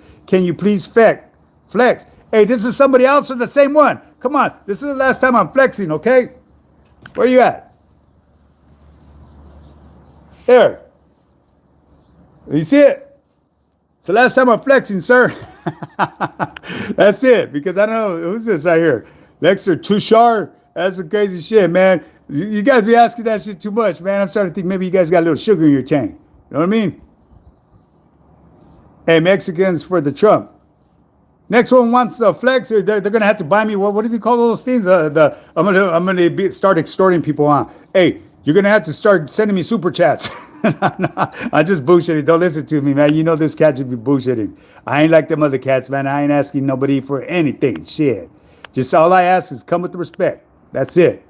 please flex? Hey, this is somebody else or the same one? Come on, this is the last time I'm flexing, okay? Where you at? There. You see it? It's the last time I'm flexing, sir. That's it, because I don't know, who's this right here? Lexer Tushar? That's some crazy shit, man. You guys be asking that shit too much, man. I'm starting to think maybe you guys got a little sugar in your tank. You know what I mean? Hey, Mexicans for the Trump. Next one wants a flex. They're gonna have to buy me. What do you call those things? Start extorting people on. Hey, you're gonna have to start sending me super chats. I'm just bullshitting. Don't listen to me, man. You know this cat should be bullshitting. I ain't like them other cats, man. I ain't asking nobody for anything. Shit. Just all I ask is come with the respect. That's it.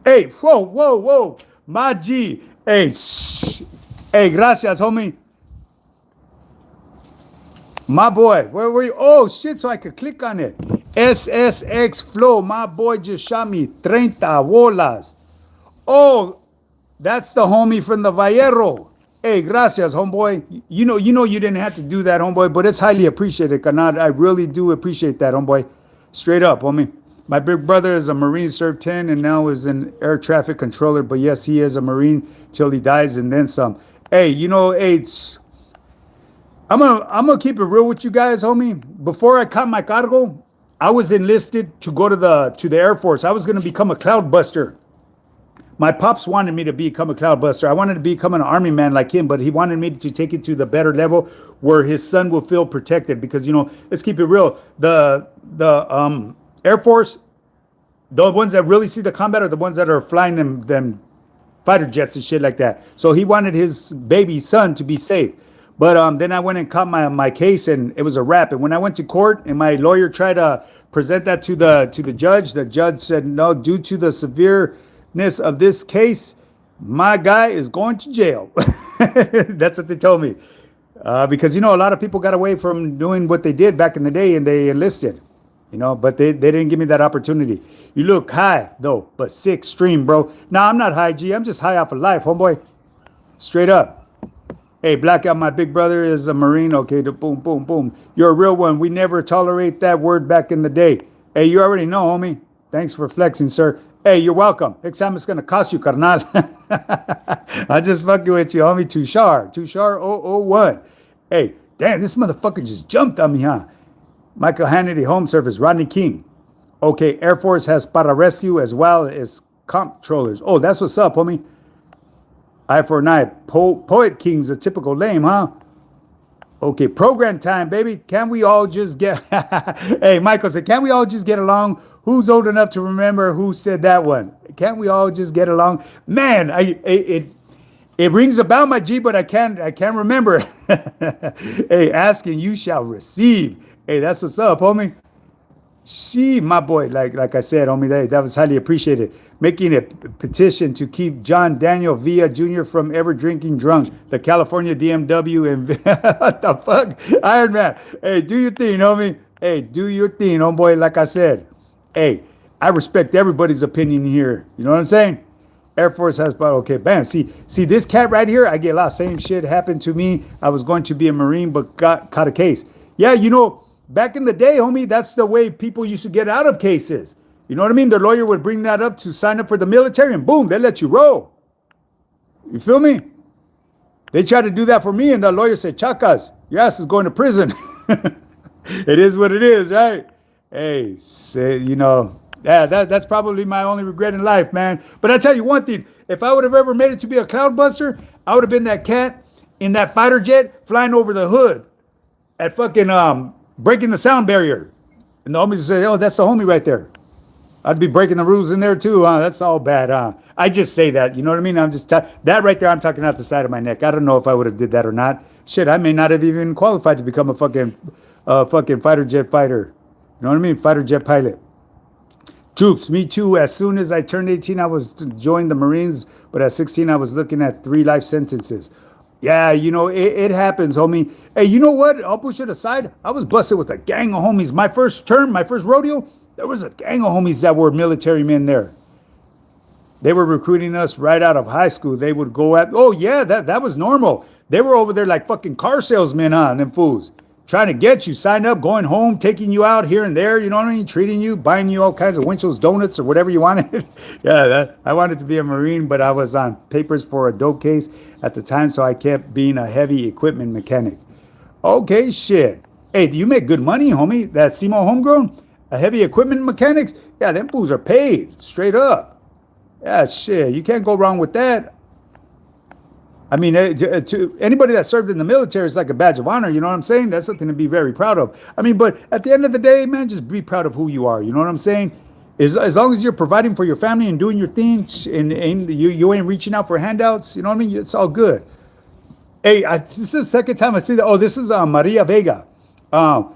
Hey, whoa. My G. Hey, shh. Hey, gracias, homie. My boy, where were you? Oh, shit, so I could click on it. SSX Flow, my boy just shot me 30 bolas. Oh, that's the homie from the Vallero. Hey, gracias, homeboy. You didn't have to do that, homeboy, but it's highly appreciated, canal. I really do appreciate that, homeboy. Straight up, homie. My big brother is a Marine, served 10, and now is an air traffic controller. But yes, he is a Marine till he dies and then some. Hey, I'm gonna keep it real with you guys, homie. Before I caught my cargo, I was enlisted to go to the Air Force. I was gonna become a cloud buster. My pops wanted me to become a cloud buster. I wanted to become an army man like him, but he wanted me to take it to the better level where his son will feel protected. Because let's keep it real. The Air Force, the ones that really see the combat are the ones that are flying them fighter jets and shit like that. So he wanted his baby son to be safe. But then I went and caught my case, and it was a wrap. And when I went to court, and my lawyer tried to present that to the judge said no, due to the severeness of this case, my guy is going to jail. That's what they told me. Because a lot of people got away from doing what they did back in the day, and they enlisted. But they didn't give me that opportunity. You look high though, but sick stream, bro. Nah, I'm not high, G. I'm just high off of life, homeboy. Straight up. Hey, Blackout, my big brother is a Marine. Okay, boom. You're a real one. We never tolerate that word back in the day. Hey, you already know, homie. Thanks for flexing, sir. Hey, you're welcome. Next time it's going to cost you, carnal. I'm just fucking with you, homie. Tushar 001. Hey, damn, this motherfucker just jumped on me, huh? Michael Hannity, Home Service, Rodney King. Okay, Air Force has pararescue as well as comptrollers. Oh, that's what's up, homie. Eye for an eye. Poet King's a typical lame, huh? Okay, program time, baby. Can we all just get... Hey, Michael said, can we all just get along? Who's old enough to remember who said that one? Can't we all just get along? Man, it rings a bell, my G, but I can't remember. Hey, asking you shall receive. Hey, that's what's up, homie. See, my boy, like I said, homie, that was highly appreciated. Making a petition to keep John Daniel Villa Jr. from ever drinking drunk. The California DMW and what the fuck? Iron Man. Hey, do your thing, homie. Hey, do your thing, homeboy. Like I said, hey, I respect everybody's opinion here. You know what I'm saying? Air Force has, but okay, bam. See this cat right here? I get a lot. Same shit happened to me. I was going to be a Marine, but caught a case. Yeah, back in the day, homie, that's the way people used to get out of cases. You know what I mean? Their lawyer would bring that up to sign up for the military, and boom, they let you roll. You feel me? They tried to do that for me, and the lawyer said, Chacas, your ass is going to prison. It is what it is, right? Hey, yeah, that's probably my only regret in life, man. But I tell you one thing, if I would have ever made it to be a cloud buster, I would have been that cat in that fighter jet flying over the hood at fucking breaking the sound barrier. And the homies would say, oh, that's the homie right there. I'd be breaking the rules in there too, huh? That's all bad, huh? I just say that, you know what I mean? That right there, I'm talking out the side of my neck. I don't know if I would have did that or not. Shit, I may not have even qualified to become a fucking fighter jet fighter. You know what I mean? Fighter jet pilot. Troops, me too. As soon as I turned 18, I was to join the Marines. But at 16, I was looking at 3 life sentences. Yeah, it happens, homie. Hey, you know what? I'll push it aside. I was busted with a gang of homies. My first rodeo, there was a gang of homies that were military men there. They were recruiting us right out of high school. They would go oh yeah, that was normal. They were over there like fucking car salesmen, huh? Them fools. Trying to get you signed up, going home, taking you out here and there, you know what I mean? Treating you, buying you all kinds of Winchell's donuts or whatever you wanted. Yeah, I wanted to be a Marine, but I was on papers for a dope case at the time, so I kept being a heavy equipment mechanic. Okay, shit. Hey, do you make good money, homie? That SEMO homegrown? A heavy equipment mechanics? Yeah, them fools are paid, straight up. Yeah, shit, you can't go wrong with that. I mean, to anybody that served in the military is like a badge of honor. You know what I'm saying? That's something to be very proud of. I mean, but at the end of the day, man, just be proud of who you are. You know what I'm saying? As long as you're providing for your family and doing your thing, and you ain't reaching out for handouts. You know what I mean? It's all good. Hey, this is the second time I see that. Oh, this is Maria Vega. Um,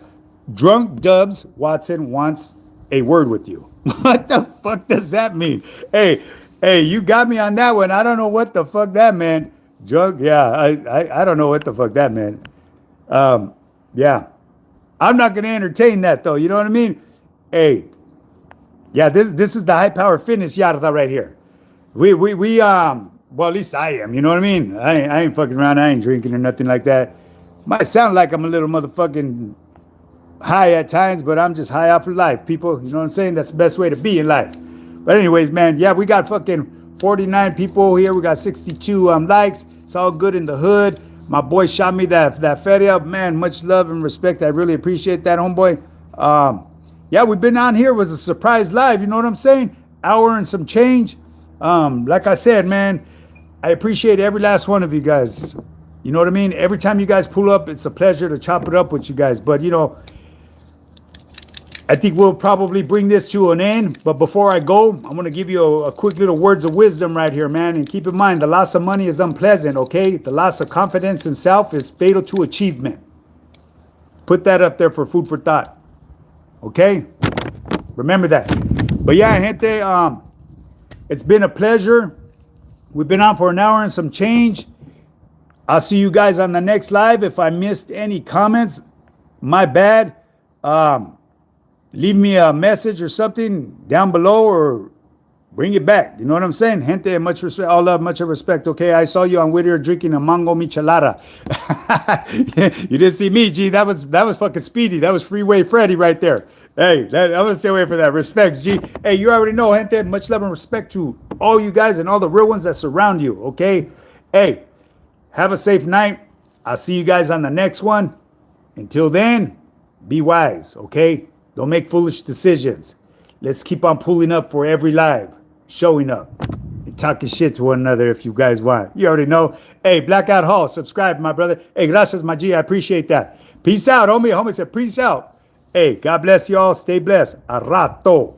Drunk Dubs Watson wants a word with you. What the fuck does that mean? Hey, you got me on that one. I don't know what the fuck that meant. Drunk, yeah, I don't know what the fuck that meant. Yeah, I'm not gonna entertain that though. You know what I mean? Hey, yeah, this is the high power fitness yada right here. We well, at least I am. You know what I mean? I ain't fucking around. I ain't drinking or nothing like that. Might sound like I'm a little motherfucking high at times, but I'm just high off of life, people. You know what I'm saying? That's the best way to be in life. But anyways, man, yeah, we got fucking 49 people here. We got 62 likes. It's all good in the hood. My boy shot me that feria. Man, much love and respect. I really appreciate that, homeboy. Yeah, we've been on here. It was a surprise live. You know what I'm saying? Hour and some change. Like I said, man, I appreciate every last one of you guys. You know what I mean? Every time you guys pull up, it's a pleasure to chop it up with you guys. But, you know, I think we'll probably bring this to an end. But before I go, I'm going to give you a quick little words of wisdom right here, man. And keep in mind, the loss of money is unpleasant, okay? The loss of confidence in self is fatal to achievement. Put that up there for food for thought, okay? Remember that. But yeah, gente, it's been a pleasure. We've been on for an hour and some change. I'll see you guys on the next live. If I missed any comments, my bad. Leave me a message or something down below or bring it back. You know what I'm saying? Gente, much respect, all love, much respect. Okay, I saw you on Whittier drinking a mango michelada. You didn't see me, G. That was fucking Speedy. That was Freeway Freddy right there. Hey, I'm gonna stay away from that. Respects, G. Hey, you already know, gente. Much love and respect to all you guys and all the real ones that surround you. Okay. Hey, have a safe night. I'll see you guys on the next one. Until then, be wise. Okay. Don't make foolish decisions. Let's keep on pulling up for every live, showing up, and talking shit to one another if you guys want. You already know. Hey, Blackout Hall, subscribe, my brother. Hey, gracias, my G. I appreciate that. Peace out, homie. Homie said, peace out. Hey, God bless y'all. Stay blessed. A rato.